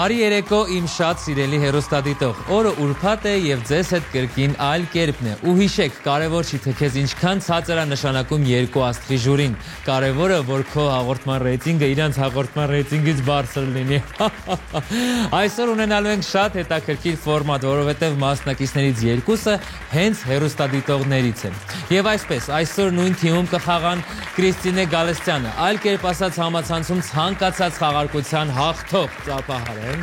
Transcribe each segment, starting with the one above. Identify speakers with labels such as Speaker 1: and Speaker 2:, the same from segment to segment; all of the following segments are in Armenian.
Speaker 1: Բարի երեկո իմ շատ սիրելի հեռուստադիտող, օրը ուրբաթ է և ձեզ հետ կրկին այլ կերպն է, ու հիշեք, կարևոր չի թե քեզ ինչքան ցածր է նշանակում երկու աստղի ժուրին, կարևորը, որ քո հաղորդման ռեյտինգը իրանց հաղորդման ռեյտինգից բարձր լինի։ Այսօր ունենալու ենք շատ հետաքրքիր ֆորմատ, որովհետև մասնակիցներից երկուսը հենց հեռուստադիտողներից են։ Եվ այսպես, այսօր նույն թիմում կխաղան Կրիստինե Գալստյանը, այլ կերպ ասած համացանցում ցանկացած խաղարկության հաղթող ծափահարեն։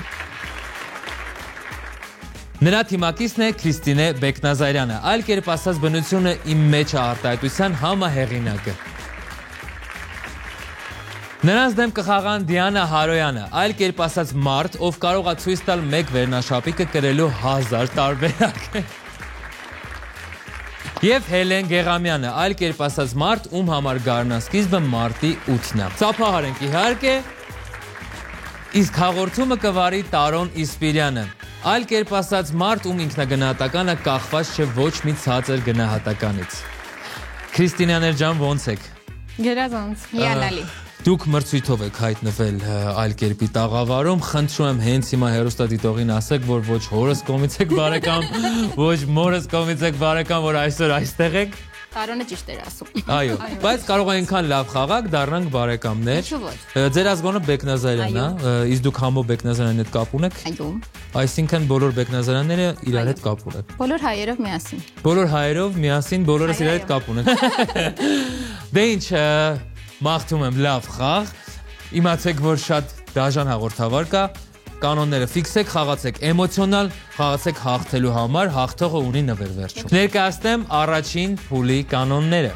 Speaker 1: Նրա թիմակիցն է Քրիստինե Բեկնազարյանը, այլ կերպ ասած բնությունը իմ մեջ է արտահայտության համահեղինակը։ Նրանց դեմ կխաղան Դիանա Հարոյանը, այլ կերպ ասած մարդ, ով կարող է ցույց տալ մեկ վերնաշապիկը կրելու 1000 տարբերակ։ Եվ Հելեն Գեղամյանը, այլ կերպ ասած մարդ, ում համար գարնասկիզբը մարտի 8-ն է։ Ծափահարենք իհարկե, իսկ հաղորդումը կվարի Տարոն Իսպիրյանը, այլ կերպ ասած մարդ, ում ինքնագնահատականը կախված չէ ոչ մի ցածր գնահատականից։ Քրիստինյաներ ջան, ոնց եք։
Speaker 2: Գերազանց, հիանալի։
Speaker 1: Դուք մրցույթով եք հայտնվել այլ կերպի տաղավարում, խնդրում եմ հենց հիմա հեռուստադիտողին ասեք, որ ոչ հորս կողմից եք բարեկամ, ոչ մորս կողմից եք բարեկամ, որ այսօր այստեղ եք։
Speaker 2: Տարոնը ճիշտ էր ասում։
Speaker 1: Այո, բայց կարող է այնքան լավ խաղաք, դառնանք բարեկամներ։ Ձեր ազգոնը Բեկնազարյանն է, իսկ դուք համո Բեկնազարյանի հետ կապ ունեք։
Speaker 2: Այո։
Speaker 1: Այսինքն բոլոր Բեկնազարյանները իրար հետ կապ ունեն։
Speaker 2: Բոլոր հայերով միասին։
Speaker 1: Բոլոր հայերով միասին բոլորս իրար հետ կապ ունեն։ Դե ինչ, մաղթում եմ լավ խաղ, իմացեք, որ շատ դաժան հաղորդավար կա, կանոնները ֆիքսեք, խաղացեք էմոցիոնալ, խաղացեք հաղթելու համար, հաղթողը ունի նվեր վերջում։ Ներկայացնեմ առաջին փուլի կանոնները։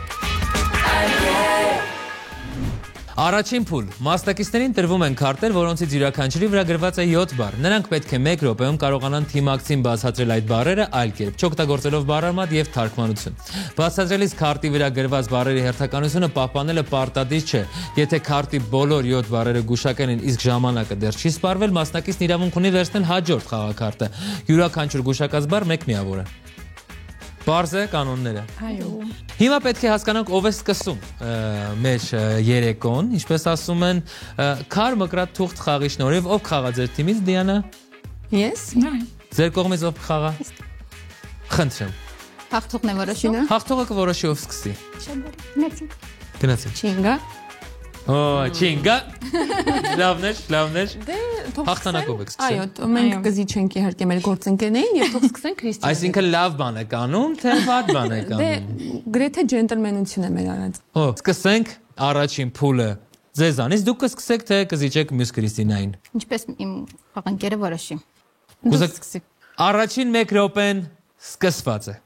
Speaker 1: Առաջին փուլ, մասնակիցներին տրվում են քարտեր, որոնցից յուրաքանչյուրի վրա գրված է 7 բառ։ Նրանք պետք է 1 րոպեում կարողանան թիմակցին բացատրել այդ բառերը այլ կերպ, չօգտագործելով բառարմատ եւ թարգմանություն։ Բացատրելիս քարտի վրա գրված բառերի հերթականությունը պահպանելը պարտադիր չէ։ Եթե քարտի բոլոր 7 բառերը գուշակեն են, իսկ ժամանակը դեռ չի սպառվել, մասնակիցն իրավունք ունի վերցնել հաջորդ խաղաքարտը։ Յուրաքանչյուր գուշակած բառ 1 միավոր է։ Պարզ է կանոնները։
Speaker 2: Այո։
Speaker 1: Հիմա պետք է հասկանանք ով է սկսում մեր երեկոն, ինչպես ասում են, քար մկրատ թուղթ խաղի շնորհիվ, ով կխաղա ձեր թիմից, Դիանա։
Speaker 2: Ես։
Speaker 1: Ձեր կողմից ով կխաղա։ Խնդրեմ։
Speaker 2: Հաղթողն է որոշում։
Speaker 1: Հաղթողը կորոշի ով սկսի։ Գնացինք։
Speaker 2: Չինգա։
Speaker 1: Օ, չինգա։ Լավն էր։
Speaker 2: Դե թող
Speaker 1: հաղթանակով եք սկսել։
Speaker 2: Այո, մենք կզիջենք իհարկե մեր գործընկերներին եւ թող սկսեն Քրիստինը։
Speaker 1: Այսինքն լավ բան է կանում, թե վատ բան է կանում։
Speaker 2: Դե գրեթե ջենտլմենություն է մեր արած։
Speaker 1: Օ, սկսենք առաջին փուլը ձեզանից, դուք կսկսեք թե կզիջեք մյուս Քրիստինային։
Speaker 2: Ինչպես իմ խաղանկերը որոշի։
Speaker 1: Կուզեք սկսի։ Առաջին 1 րոպեն սկսված է։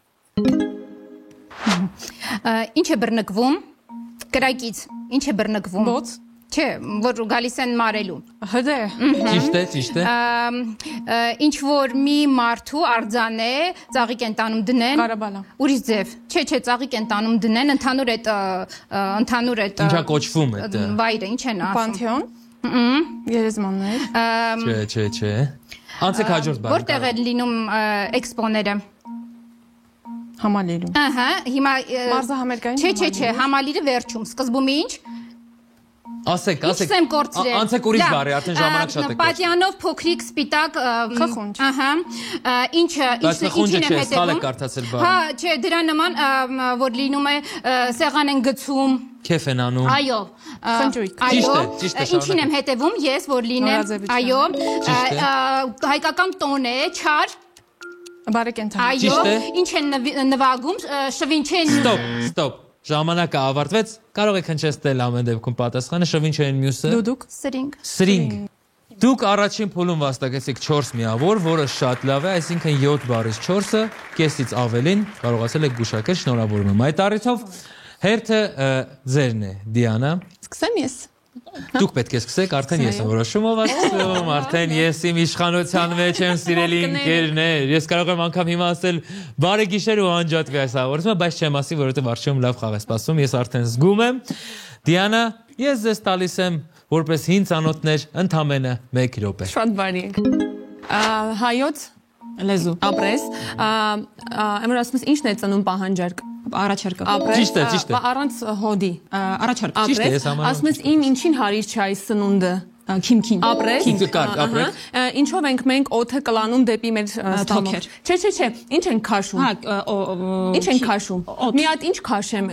Speaker 2: Ինչ է բռնկվում։ Կրակից։ Ինչ է բռնկվում։ Ո՞ց։ Չէ, որ գալիս են մարելու։ Հդե։
Speaker 1: Ճիշտ է։
Speaker 2: Ինչ որ մի մարդու արձան է, ծաղիկ են տանում դնեն։ Կարաբալա։ Ուրիշ ձև։ Չէ, ծաղիկ են տանում դնեն, ընդհանուր այդ
Speaker 1: Ինչա կոչվում է դա։
Speaker 2: Վայրը, ինչ են ասում։
Speaker 3: Պանթեոն։ Գերեզմաններ։
Speaker 1: Չէ։ Անցեք հաջորդ բառը։
Speaker 2: Որտեղ են լինում էքսպոները։
Speaker 3: Համալիրում։
Speaker 2: Ահա, հիմա
Speaker 3: Մարզահամերգային։
Speaker 2: Չէ, համալիրը վերջում, սկզբում ինչ։
Speaker 1: Ասեք։
Speaker 2: Ինչ եմ կորցրել։
Speaker 1: Անցեք ուրիշ բառի, արդեն ժամանակ շատ է կորցրել։
Speaker 2: Պատյանով փոքրիկ սպիտակ
Speaker 3: խխունջ։
Speaker 2: Ահա, ինչին եմ հետևում։ Հա, չէ, դրա նման, որ լինում է սեղան են գցում։
Speaker 1: Քեֆ են անում։
Speaker 2: Այո։
Speaker 3: Խնջույք։
Speaker 1: Ճիշտ է։
Speaker 2: Ինչին եմ հետևում ես, որ լինեմ։ Այո։ Հայկական տոն է, չար։
Speaker 3: Բարեկենթան։
Speaker 2: Այո, ինչ են նվագում, շվինչեն։
Speaker 1: Ստոպ։ Ժամանակը ավարտվեց, կարող եք հնչեցնել ամեն դեպքում պատասխանը, շվինչ են մյուսը։
Speaker 3: Դուդուկ։
Speaker 2: Սրինգ։
Speaker 1: Դուք առաջին փուլում վաստակեցիք 4 միավոր, որը շատ լավ է, այսինքն 7 բառից 4-ը, կեսից ավելին կարողացել եք գուշակել, շնորհավորում եմ։ Այդ առիթով հերթը ձերն է, Դիանա։
Speaker 3: Սկսեմ ես։
Speaker 1: Դուք պետք է սկսեք, արդեն ես եմ որոշում ով ասում, արդեն ես իմ իշխանության մեջ եմ, սիրելի ընկերներ։ Ես կարող եմ անգամ հիմա ասել բարի գիշեր ու անջատվի այս հաղորդումը, բայց չեմ ասի, որովհետև արժում լավ խաղ է սպասում, ես արդեն զգում եմ։ Դիանա, ես ձեզ տալիս եմ որպես հին ծանոթներ ընդամենը 1 րոպե։
Speaker 3: Շատ բարի եք։ Հայոց լեզու։ Ապրես։ Ամեն ասում ես ինչն է ծնում պահանջարկ։
Speaker 2: Առաջարկը։
Speaker 3: Ճիշտ է։ Առանց հոդի։
Speaker 2: Առաջարկ։
Speaker 3: Ապրես։ Ասում ես իմ ինչին հարիր չէ այս սնունդը։
Speaker 4: Քիմքին։
Speaker 3: Ապրես։ Ինչով ենք մենք օդը կլանում դեպի մեր ստամոք։ Չէ, ինչ ենք քաշում։ Ինչ ենք քաշում։ Մի հատ ինչ քաշեմ։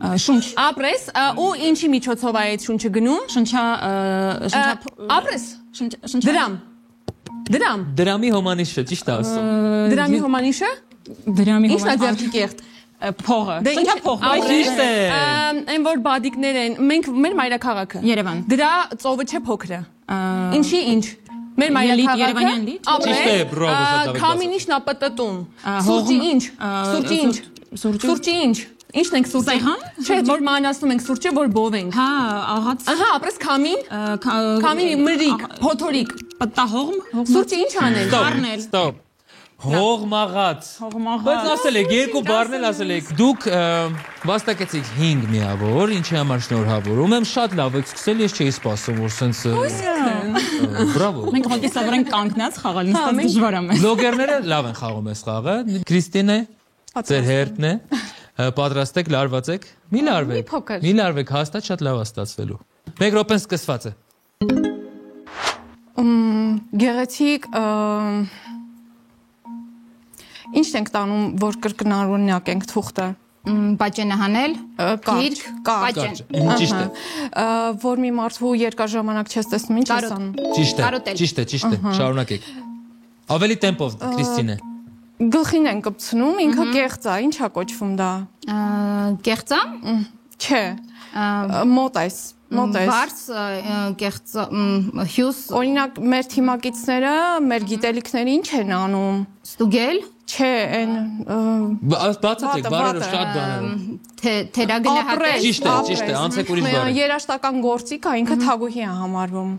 Speaker 4: Շունչ։
Speaker 3: Ապրես, ու ինչի միջոցով է այդ շունչը գնում։
Speaker 4: Շնչա
Speaker 3: ապրես։ Դրամ։
Speaker 1: Դրամի հոմանիշը ճիշտ է ասում։
Speaker 3: Դրամի հոմանիշը։ Ինչն է ձեռքի կեղտ։
Speaker 4: Փողը։ Շնչա փող։
Speaker 1: Այ ճիշտ է։
Speaker 3: Այն որ բադիկներ են, մենք մեր մայրաքաղաքը։
Speaker 4: Երևան։
Speaker 3: Դրա ծովը չէ փոքրը։ Ինչի ինչ։ Մեր մայրաքաղաքը։
Speaker 4: Երևանյան լիճ։
Speaker 1: Ճիշտ է, բրավո, շատ լավ։
Speaker 3: Քամին ինչն է պտտում։ Սուրճի ինչ։ Սուրճի ինչ։ Ինչն ենք սուրճը։ Չէ, որ մանացնում ենք սուրճը, որ բովենք։
Speaker 4: Հա, աղաց։
Speaker 3: Ահա, ապրես քամին։ Քամին մրիկ, փոթորիկ։
Speaker 4: Պտահողմ։
Speaker 3: Սուրճը ինչ անել։
Speaker 4: Առնել։
Speaker 1: Ստոպ։ Հողմաղած։ Բայց ասել եք, երկու բառն էլ ասել եք։ Դուք վաստակեցիք 5 միավոր, ինչի համար շնորհավորում եմ, շատ լավ եք սկսել, ես չէի սպասում, որ սենց բրավո։
Speaker 4: Մենք հոգի սովորենք կանգնած խաղալ, ինձ դժվար է։
Speaker 1: Բլոգերները լավ են խաղում այս խաղը։ Քրիստինե, ձեր հերթն է։ Պատրաստ եք, լարված եք։ Մի լարվեք, հաստատ շատ լավ է ստացվելու։ 1 րոպեն սկսված է։
Speaker 3: Գեղեցիկ ինչ ենք տանում, որ կրկնօրինակ ենք թուղթը։
Speaker 2: Բաժենը հանել, գիրք,
Speaker 3: կարճ։
Speaker 1: Ճիշտ է։
Speaker 3: Որ մի մարդու երկար ժամանակ չես տեսնում, ինչ ես անում։
Speaker 1: Ճիշտ է, շարունակեք։ Ավելի տեմպով, Քրիստինե։
Speaker 3: Գլխին են կպցնում, ինքը կեղծ է, ի՞նչ է կոչվում դա։
Speaker 2: կեղծա։
Speaker 3: Չէ։ Մոտ այս։
Speaker 2: Վարս, կեղծ, հյուս։
Speaker 3: Օրինակ մեր թիմակիցները, մեր գիտելիքները ինչ են անում։
Speaker 2: Ստուգել։
Speaker 3: Չէ, այն
Speaker 1: բացատրեք, բարերը շատ բաներ։
Speaker 2: Թերագնահատել։
Speaker 1: Ճիշտ է, անցեք ուրիշ բառ։
Speaker 3: Երաշտական գործիք է, ինքը թագուհի է համարվում։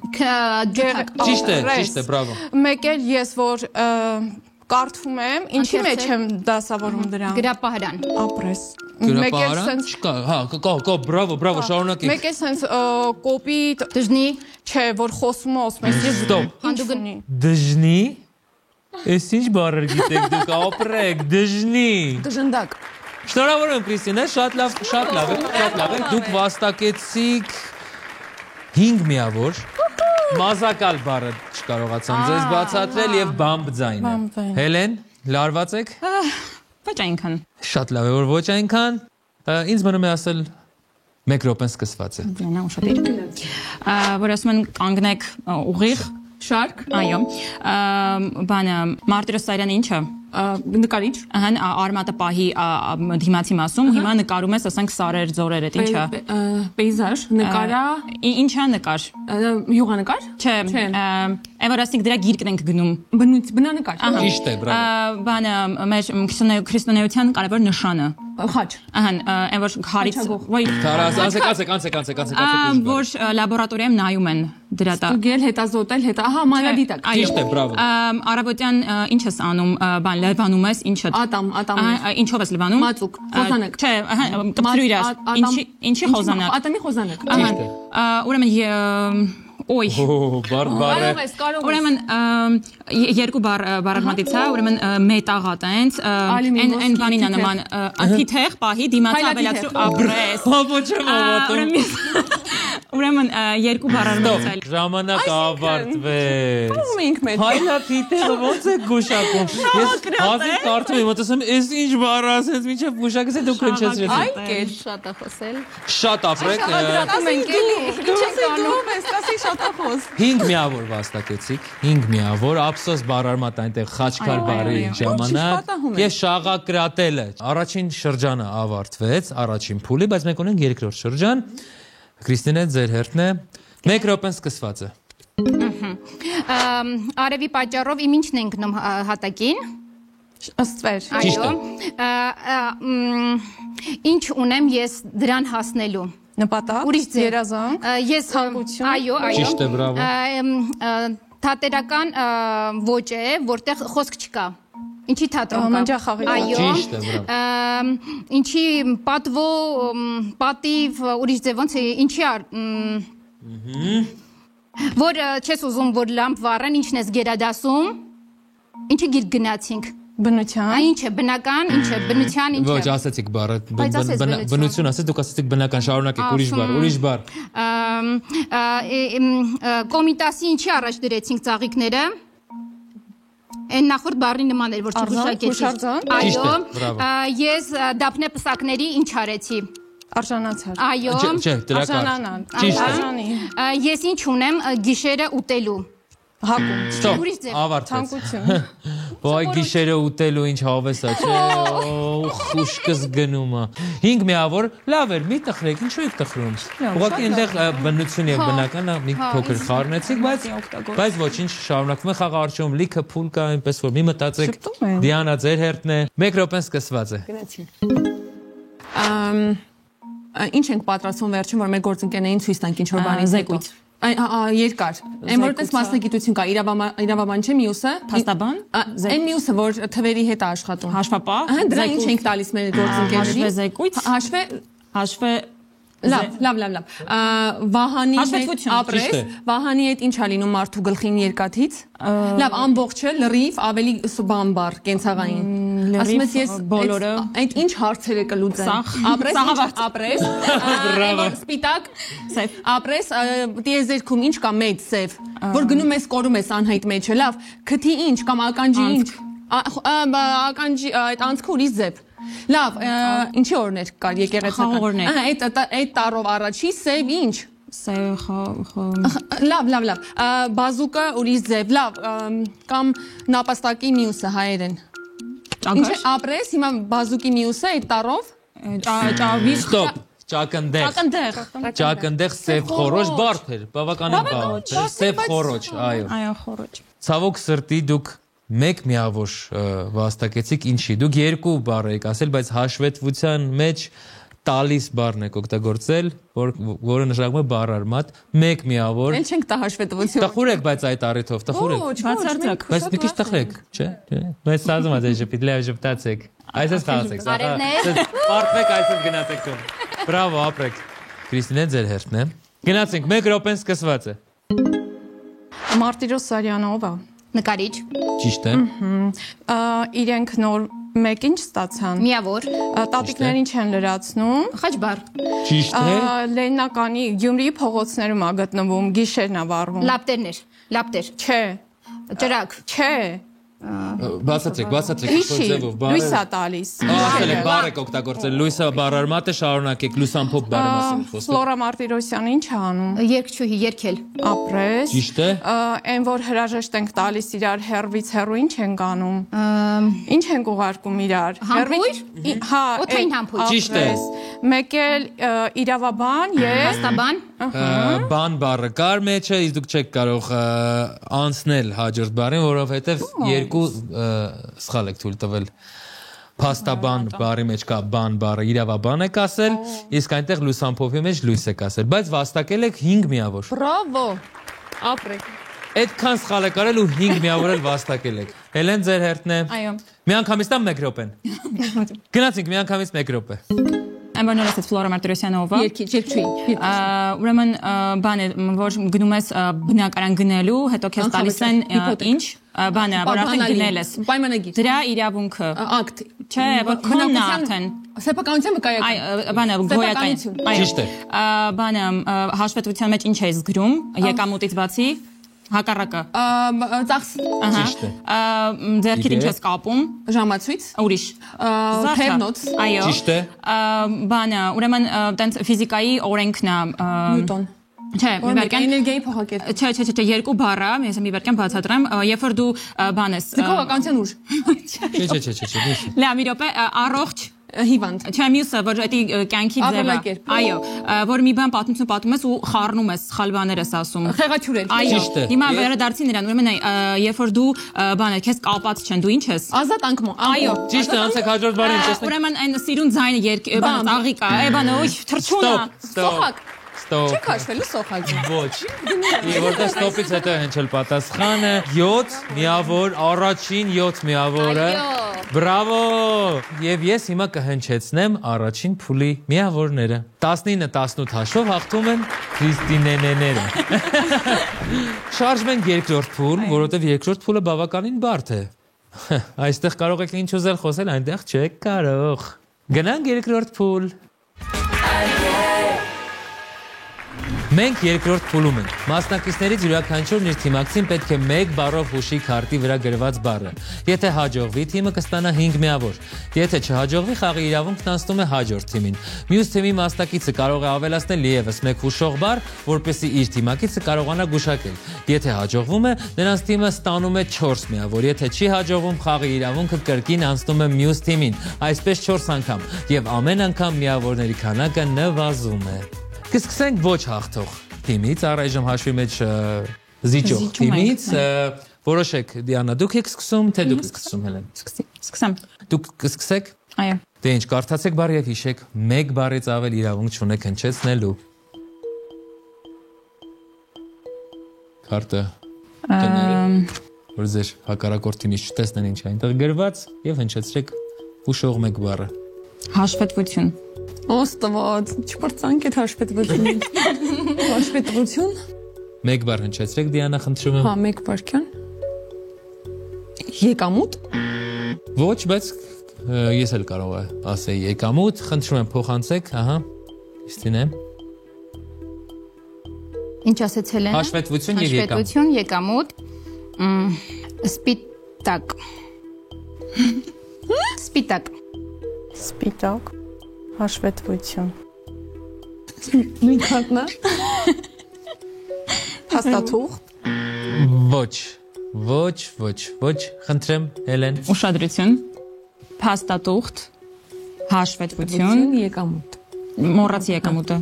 Speaker 1: Ճիշտ է, բրավո։
Speaker 3: Մեկ էլ ես որ կարդում եմ, ինչի մեջ եմ դասավորում դրան։
Speaker 2: Գրապահարան։
Speaker 3: Ապրես։
Speaker 1: Գրապահարան չկա, հա, կա, բրավո, շարունակեք։
Speaker 3: Մեկ էլ սենց կոպիտ
Speaker 2: Դժնի։
Speaker 3: չէ, որ խոսում ես ես
Speaker 1: Ստոպ։ Դժնի։ Էս ինչ բառեր գիտեք դուք, ապրեք, դժնի։
Speaker 3: Դժնդակ։
Speaker 1: Շնորհավորում եմ Քրիստինե, շատ լավ եք, դուք վաստակեցիք 5 միավոր։ Մազակալ բառը չկարողացան ձեզ բացատրել եւ բամբ ձայնը։ Հելեն, լարված եք։
Speaker 4: Ոչ այնքան։
Speaker 1: Շատ լավ է, որ ոչ այնքան։ Ինձ մնում է ասել 1 րոպեն սկսված է։
Speaker 4: Բնա ուշադիր։ Որ ասում են կանգնեք ուղիղ, շարք, այո։ Բանը Մարտիրոսյանը ինչը։ Նկարիչ, ահան արմատը պահի դիմացի մասում, հիմա նկարում ես, ասենք սարեր, ձորեր, այդ ինչա։
Speaker 3: Պեյզաժ, նկարա,
Speaker 4: ինչա նկար։
Speaker 3: Յուղանկար։
Speaker 4: Չէ, Էվորաստիկ դրա գիրկն ենք գնում։
Speaker 3: Բնանկար։
Speaker 1: Ճիշտ է, բրավո։
Speaker 4: Բանը մեր քրիստոնեության կարևոր նշանը։
Speaker 3: Խաչ։
Speaker 4: Ահան, այն որ հարից, ոյ։
Speaker 1: Անցեք։
Speaker 4: Որ լաբորատորիայում նայում են դրա տակ։
Speaker 3: Ստուգել, հետազոտել, ահա մանրադիտակ։
Speaker 1: Ճիշտ է, բրավո։
Speaker 4: Առավոտյան ինչ ես անում, բան լվանում ես, ինչը։
Speaker 3: Ատամ։
Speaker 4: Ինչով ես լվանում։
Speaker 3: Մածուկ, խոզանակ։
Speaker 4: Չէ, կպտրույր ես։ Ինչի խոզանակ։
Speaker 3: Ատամի խոզանակ։
Speaker 1: Ճիշտ է։
Speaker 4: Ուրեմն Ոյ։
Speaker 1: Բարը։
Speaker 4: Ուրեմն երկու բառարմատից է, ուրեմն մետաղատ այնց, այն բանին է նման, թիթեղ, պահի, դիմացը ավելացրու ապրես։
Speaker 1: Ոչ եմ ավատում։
Speaker 4: Ուրեմն երկու բառարմատից է։
Speaker 1: Ժամանակ ավարտվեց։
Speaker 3: Ո՞ւմ ենք մեր։
Speaker 1: Հայլա թիթեղը ո՞նց է գուշակում։ Ես հազիվ կարդում եմ, մտածում ես ինչ բառ ասես, մինչև գուշակես է դուք հնչեցրեցիք։
Speaker 2: Այ կեր շատ է խոսել։
Speaker 1: Շատ ապրեք։
Speaker 3: Դրատում ենք էլի։ Ինչ եք անում, ստասի շատ է խոս։
Speaker 1: 5 միավոր վաստակեցիք, 5 միավոր, ափսոս բառարմատ այնտեղ խաչքար բառի ժամանակ եւ շաղակրատելը։ Առաջին շրջանը ավարտվեց, առաջին փուլի, բայց մենք ունենք երկրորդ շրջան։ Քրիստինե, ձեր հերթն է։ 1 րոպեն սկսված է։
Speaker 2: Արևի պատճառով իմ ինչն ենք գնում հատակին։
Speaker 3: Աստվեր։
Speaker 2: Այո։ Ինչ ունեմ ես դրան հասնելու։
Speaker 3: Նպատակ,
Speaker 2: ուրիշ ձև,
Speaker 3: երազանք,
Speaker 2: ես
Speaker 3: ցանկություն։
Speaker 2: Այո։
Speaker 1: Ճիշտ է, բրավո։
Speaker 2: Թատերական ոճ է, որտեղ խոսք չկա։ Ինչի թատրոն կա։
Speaker 3: Մնջախաղի։
Speaker 2: Այո։
Speaker 1: Ճիշտ է, բրավո։
Speaker 2: Ինչի պատվո, պատիվ, ուրիշ ձև ոնց է, ինչի որ չես ուզում որ լամպ վառեն, ինչն ես գերադասում։ Ինչի գիրք գնացինք։
Speaker 3: Բնության։
Speaker 2: Ինչ է բնական, ինչ է բնության, ինչ է։
Speaker 1: Ոչ, ասացիք բառը։ Բնություն ասեք, դուք ասացիք բնական, շարունակեք ուրիշ բառ։
Speaker 2: Կոմիտասի ինչի առաջ դրեցինք ծաղիկները։ Այն նախորդ բառի նման էր, որ չգուշակեցի։ Այո, ես դափնե պսակների ինչ արեցի։
Speaker 3: Արժանացար։
Speaker 2: Այո։
Speaker 1: Չէ, դրական։ Ճիշտ է։
Speaker 2: Ես ինչ ունեմ գիշերը ուտելու։
Speaker 3: Հակում։
Speaker 1: Ստոպ, ավարտեց։
Speaker 3: Ցանկություն։
Speaker 1: Ոայ գիշերը ուտելու ինչ հավես է, չէ, խուշկս գնում է։ 5 միավոր, լավ էր, մի տխրեք, ինչու եք տխրում։ Ուղղակի այնտեղ բնություն եւ բնականը մի փոքր խառնեցիք, բայց ոչինչ, շարունակվում է խաղարարչում, լիքը փուլ կա, այնպես որ մի մտածեք, Դիանա ձեր հերթն է։ 1 րոպեն սկսված է։
Speaker 3: Ինչ ենք պատրաստվում վերջին, որ մեր գործընկերներին ցույց տանք ինչ որ բանի զեկույց։ Երկար։ Այն որտես մասնագիտություն կա, իրավաբան չէ, մյուսը,
Speaker 4: փաստաբան,
Speaker 3: այն մյուսը, որ թվերի հետ է աշխատում։
Speaker 4: Հաշվապահ,
Speaker 3: դրա ինչ ենք տալիս մեր գործընկերներին։
Speaker 4: Հաշվե զեկույց, հաշվե
Speaker 3: Լավ։ Վահանի հետ ապրես, Վահանի հետ ինչ է լինում մարդու գլխին երկաթից։ Լավ, ամբողջը լրիվ ավելի բամբար կենցաղային։ Ասում ես ես
Speaker 4: բոլորը
Speaker 3: այդ ինչ հարցեր է կլուծեմ։ Ապրես, սպիտակ, սև։ Ապրես, տիեզերքում ինչ կա մեծ սև, որ գնում ես կորում ես անհայտ մեջը։ Լավ, քթի ինչ կամ ականջի ինչ։ Ականջի այդ անցքը ուրիշ ձև։ Լավ, ինչի օրներ կար եկեղեցական։ Այդ տարով առաջի սև ինչ։ Լավ։ Բազուկը ուրիշ ձև։ Լավ, կամ նապաստակի մյուսը հայերեն։ Ինչ է ապրես, հիմա բազուկի մյուսը այդ տարով։
Speaker 4: Ճավի
Speaker 1: Ստոպ, ճակնդեղ սև խորոջ բարդ էր, բավականին բարդ էր, սև խորոջ, այո։
Speaker 4: Այո, խորոջ։
Speaker 1: Ցավոք սրտի դուք մեկ միավոր վաստակեցիք ինչի։ Դուք 2 բառ եք ասել, բայց հաշվետվության մեջ տալիս բառն եք օգտագործել, որը նշանակում է բառարմատ, մեկ միավոր։
Speaker 3: Էլ չենք տա հաշվետվություն։
Speaker 1: Տխուր եք, բայց այդ առիթով տխուր եք։
Speaker 4: Բացարձակ։
Speaker 1: Բայց մի քիչ տխրեք, չէ՞։ Բայց սազում է ժպիտ, լավ ժպտացեք։ Այսպես խաղացեք, պարտվեք այսպես գնացեք տուն։ Բրավո, ապրեք։ Քրիստինե ձեր հերթն է։ Գնացինք, 1 րոպեն սկսված է։
Speaker 3: Մարտիրոս Սարյանովա։
Speaker 2: Նկարիչ։
Speaker 1: Ճիշտ է։
Speaker 3: Իրենք նոր մեկ ինչ ստացան։
Speaker 2: Միավոր։
Speaker 3: Տատիկներին չեն լրացնում։
Speaker 2: Խաչբար։
Speaker 1: Ճիշտ է։
Speaker 3: Լեննականի Գյումրիի փողոցներում է գտնվում, գիշերն է վառվում։
Speaker 2: Լապտեր։
Speaker 3: Չէ։
Speaker 2: Ճրակ։
Speaker 3: Չէ։
Speaker 1: Բացատրեք,
Speaker 3: Ինչի։ Լույս է տալիս։
Speaker 1: Ասել եք բառ եք օգտագործել, լույսը բառարմատ է, շարունակեք, լուսամփոփ բառի մասին խոսեք։
Speaker 3: Ֆլորա Մարտիրոսյանը ինչ է անում։
Speaker 2: Երգչուհի, երգել։
Speaker 3: Ապրես։
Speaker 1: Ճիշտ է։
Speaker 3: Այն որ հրաժեշտ ենք տալիս իրար հերվից հերու ինչ ենք անում։ Ինչ ենք ուղարկում իրար։
Speaker 2: Համբույր։
Speaker 3: Հա,
Speaker 2: Օդային համբույր։
Speaker 1: Ճիշտ է։
Speaker 3: Մեկ էլ իրավաբան եւ
Speaker 2: Փաստաբան։
Speaker 1: Բան բառը կար մեջը, իսկ դուք չեք կարող անցնել հաջորդ բառին, որովհետև 2 սխալ եք թույլ տվել։ Փաստաբան բառի մեջ կա բան բառը, իրավաբան եք ասել, իսկ այնտեղ լուսամփոփի մեջ լույս եք ասել, բայց վաստակել եք 5 միավոր։
Speaker 3: Բրավո։ Ապրեք։
Speaker 1: Այդքան սխալ եք արել ու 5 միավոր էլ վաստակել եք։ Հելեն ձեր հերթն է։
Speaker 4: Այո։
Speaker 1: Միանգամից տամ 1 րոպեն։ Գնացինք միանգամից 1 րոպե։
Speaker 4: Այնպես ասած Ֆլորա Մարտիրոսյանովա։
Speaker 3: Երգչուհի։
Speaker 4: Ուրեմն բան է, որ գնում ես բնակարան գնելու, հետո քեզ տալիս են ինչ, բանը, որ արդեն գնել ես։
Speaker 3: Պայմանագիր։
Speaker 4: Դրա իրավունքը։
Speaker 3: Ակտ։
Speaker 4: Չէ, որ քոնն է արդեն։
Speaker 3: Սեփականության վկայական։
Speaker 4: Այ, բանը գոյական։
Speaker 1: Ճիշտ է։
Speaker 4: Բանը հաշվետվության մեջ ինչ է զգրում, եկամուտից բացի։ Հակառակը։
Speaker 3: Ծախս։
Speaker 1: Ճիշտ է։
Speaker 4: Ձեռքին ինչ ես կապում։
Speaker 3: Ժամացույց։
Speaker 4: Ուրիշ։
Speaker 3: Թևնոց։
Speaker 4: Այո։
Speaker 1: Ճիշտ է։
Speaker 4: Բանը, ուրեմն տենց ֆիզիկայի օրենքն է։
Speaker 3: Նյուտոն։
Speaker 4: Չէ, մի վերքան
Speaker 3: էներգիայի փոխակետ։
Speaker 4: Չէ, 2 բառը, ես մի վերքան բացատրեմ, երբ որ դու բան ես։
Speaker 3: Զգովականության ուժ։
Speaker 1: Չէ։
Speaker 4: Լավ, մի րոպե, առողջ
Speaker 3: հիվանդ։
Speaker 4: Չէ, մյուսը, որ դա կյանքի ձևը։ Այո, որ մի բան պատմում ես ու խառնում ես, սխալ բաներ ես ասում։
Speaker 3: Խեղաթյուրել։
Speaker 4: Այո, հիմա վերադարձի նրան, ուրեմն երբ որ դու բան ես, քեզ կապած չեն, դու ինչ ես։
Speaker 3: Ազատ անկմո։
Speaker 4: Այո,
Speaker 1: Ճիշտ է, անցեք հաջորդ բառին, տեսնենք։
Speaker 4: ուրեմն այն սիրուն ձայնը բան աղիկ է, բանը, ոյ, թրջունա։
Speaker 3: Սոխակ։
Speaker 1: Ստոպ։
Speaker 3: Չեք հաշվելու սոխակը։
Speaker 1: Ոչ։ Որտեղ ստոպից հետո է հնչել պատասխանը 7 միավոր, առաջին 7 միավորը։ Բրավո։ Եվ ես հիմա կհնչեցնեմ առաջին փուլի միավորները։ 19-18 հաշվով հաղթում են Քրիստինեները։ Շարժվենք երկրորդ փուլ, որովհետև երկրորդ փուլը բավականին բարդ է։ Այստեղ կարող եք ինչ ուզել խոսել, այնտեղ չեք կարող։ Գնանք երկրորդ փուլ։ Մենք երկրորդ փուլում ենք։ Մասնակիցներից յուրաքանչյուրն իր թիմակցին պետք է 1 բառով հուշի քարտի վրա գրված բառը։ Եթե հաջողվի, թիմը կստանա 5 միավոր։ Եթե չհաջողվի, խաղի իրավունքն անցնում է հաջորդ թիմին։ Մյուս թիմի մասնակիցը կարող է ավելացնել ևս 1 հուշող բառ, որպեսզի իր թիմակիցը կարողանա գուշակել։ Եթե հաջողվում է, նրանց թիմը ստանում է 4 միավոր։ Եթե չի հաջողվում, խաղի իրավունքը կրկին անցնում է մյուս թիմին, այսպես 4 անգամ, եւ ամեն անգամ միավորների քանակը նվազում է։ Կսկսենք ոչ հաղթող թիմից, առայժմ հաշվի մեջ զիջող թիմից, որոշեք Դիանա, դուք եք սկսում, թե դուք սկսում Հելեն։
Speaker 4: Սկսեմ։
Speaker 1: Դուք կսկսեք։
Speaker 4: Այո։
Speaker 1: Դե ինչ, կարդացեք բառ եւ հիշեք, 1 բառից ավել իրավունք չունեք հնչեցնելու։ Քարտը որ ձեր հակառակորդ թիմից չտեսնեն ինչ է այնտեղ գրված եւ հնչեցրեք հուշող 1 բառը։
Speaker 4: Հաշվետվություն։
Speaker 3: Ոստված, չփորձանք այդ հաշվետվությունը։ Հաշվետվություն։
Speaker 1: 1 բառ հնչեցրեք Դիանա, խնդրում եմ։
Speaker 3: Հա, 1 բառքյան։ Եկամուտ։
Speaker 1: Ոչ, բայց ես էլ կարող եմ ասել եկամուտ, խնդրում եմ փոխանցեք, ահա։ Իստին է։
Speaker 2: Ինչ ասեց Հելենը։
Speaker 1: Հաշվետվություն եւ եկամուտ։
Speaker 2: Հաշվետվություն, եկամուտ, սպիտակ։ Սպիտակ։
Speaker 5: Սպիտակ, հաշվետվություն։
Speaker 3: Նույն քարտն է։ Փաստաթուղթ։
Speaker 1: Ոչ, խնդրեմ Հելեն։
Speaker 4: Ուշադրություն։ Փաստաթուղթ։ Հաշվետվություն,
Speaker 3: եկամուտ։
Speaker 4: մոռացի եկամուտը։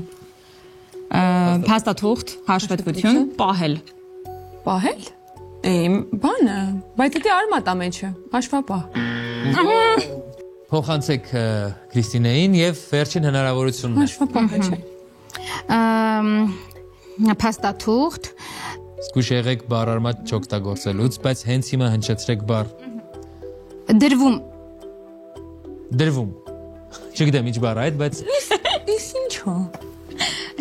Speaker 4: Փաստաթուղթ, հաշվետվություն, պահել։
Speaker 3: Պահել։ Բանը, բայց դա արմատա մեջը, հաշվապահ։
Speaker 1: Փոխանցեք Քրիստինեին եւ վերջին հնարավորությունն է։
Speaker 3: Հաշվապահ չէ։
Speaker 2: Փաստաթուղթ։
Speaker 1: Զգուշ եղեք բառարմատ չօգտագործելուց, բայց հենց հիմա հնչեցրեք բառ։ Դրվում։ Չգիտեմ ինչ բառ է այդ, բայց
Speaker 3: Ის ինչո՞։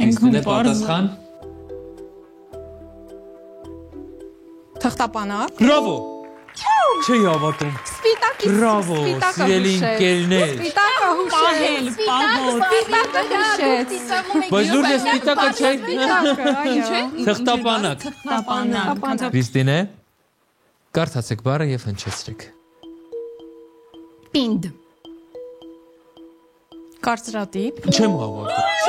Speaker 1: Քրիստինե պատասխան։
Speaker 3: Թղթապանակ։
Speaker 1: Բրավո։ Չի հավատում։
Speaker 3: Սպիտակի։
Speaker 1: Բրավո, սիրելի ընկերներ։
Speaker 3: Սպիտակը հուշել,
Speaker 4: պահել,
Speaker 3: սպիտակը հուշեց։
Speaker 1: Բայց դուք սպիտակը չեք։
Speaker 3: Այո։
Speaker 1: Թղթապանակ։
Speaker 4: Տապանակ։
Speaker 1: Քրիստինե, կարդացեք բառը եւ հնչեցրեք։
Speaker 2: Պինդ։
Speaker 5: Կարծրատիպ։
Speaker 1: Չեմ հավատում։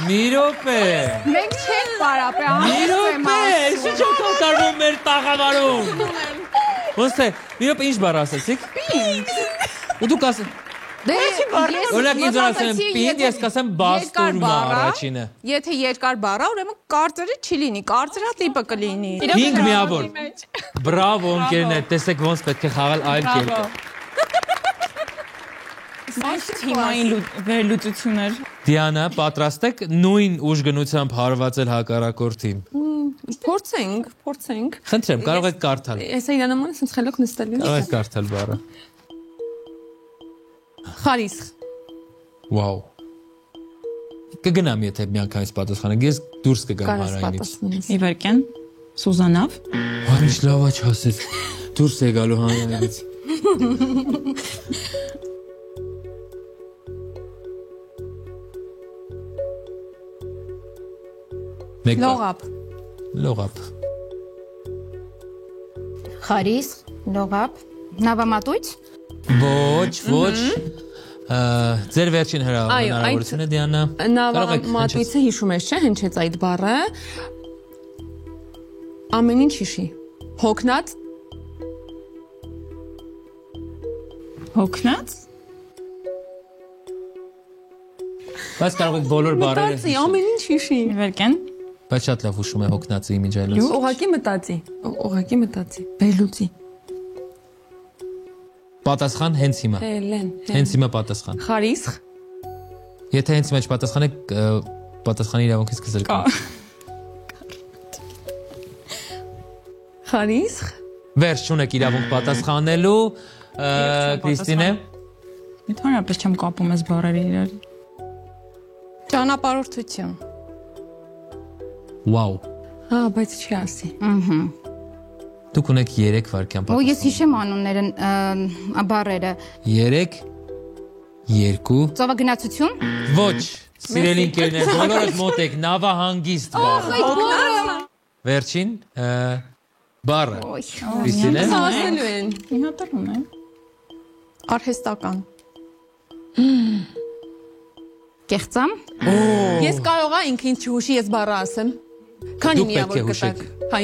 Speaker 1: Մի րոպե։
Speaker 3: Մենք չենք պարապե,
Speaker 1: Մի րոպե, ինչ ո՞ր կատարվում մեր տաղավարում։ Ոնց է, մի րոպե ինչ բառ ասեցիք։ Պինդ։ Ու դուք ասեք։ Օրինակ ինձ ասեմ պինդ, ես կասեմ բաստուրմա առաջինը։
Speaker 5: Եթե երկար բառ է, ուրեմն կարծրը չի լինի, կարծրատիպը կլինի։
Speaker 1: 5 միավոր։ Բրավո ընկերներ, տեսեք ոնց պետք է խաղալ այլ կերպ։
Speaker 4: Թիմային վերլուծություններ։
Speaker 1: Դիանա, պատրաստ եք նույն ուժգնությամբ հարվածել հակառակորդին։
Speaker 3: Փորձենք։
Speaker 1: Խնդրեմ, կարող եք կարդալ։
Speaker 3: Այսա իրանաման ասենց խելոք նստել է։
Speaker 1: Կարող եք կարդալ բառը։
Speaker 3: Խարիսխ։
Speaker 1: Վաու։ Կգնամ, եթե միանգամից պատասխանեք, ես դուրս կգամ հանրայինից։
Speaker 4: Իվերկեն, Սուզանավ։
Speaker 1: Ինչ լավ է չասես։ Դուրս եկալու հանրայինից։ Լողապ։
Speaker 2: Խարիս, լողապ, նավամատույց։
Speaker 1: Ոչ։ Ձեր վերջին հնարավորությունը Դիանա։
Speaker 3: Նավամատույցը հիշում ես, չէ՞, հնչեց այդ բառը։ Ամեն ինչ հիշի։ Հոգնած։
Speaker 1: Բայց կարող եք բոլոր բառերը
Speaker 3: Մտածի, ամեն ինչ հիշի։
Speaker 4: Իվերկեն,
Speaker 1: Բայց շատ լավ հուշում է հոգնածի իմիջայլոց։
Speaker 3: Ուղղակի մտածի։ Վերլուծի։
Speaker 1: Պատասխան հենց հիմա։ Հենց հիմա պատասխան։
Speaker 3: Խարիսխ։
Speaker 1: Եթե հենց հիմա չպատասխանեք, պատասխանի իրավունքից կզրկվեք։
Speaker 3: Խարիսխ։
Speaker 1: Վերջ չունեք իրավունք պատասխանելու, Քրիստինե։
Speaker 4: Ընդհանրապես չեմ կապում այս բառերը իրար։
Speaker 5: Ճանապարհորդություն։
Speaker 1: Վաու։
Speaker 3: Հա, բայց չի ասի։
Speaker 1: Դուք ունեք 3 վայրկյան
Speaker 2: Ու ես հիշեմ անունները, բառերը։
Speaker 1: 3 2
Speaker 2: Ծովագնացություն։
Speaker 1: Ոչ, սիրելի ընկերներ, բոլորդ մոտ եք նավահանգիստ բառը։ Վերջին բառը։ Քրիստինե։
Speaker 3: Ասելու են։
Speaker 4: Հիմա տռնում է։
Speaker 5: Արհեստական։
Speaker 2: Կեղծամ։
Speaker 3: Ես կարող եմ ինքն ինձ չհուշի ես բառը ասեմ։ Քանի
Speaker 1: Դուք պետք է
Speaker 3: միավոր
Speaker 1: հուշեք։
Speaker 3: կտակ։ Հա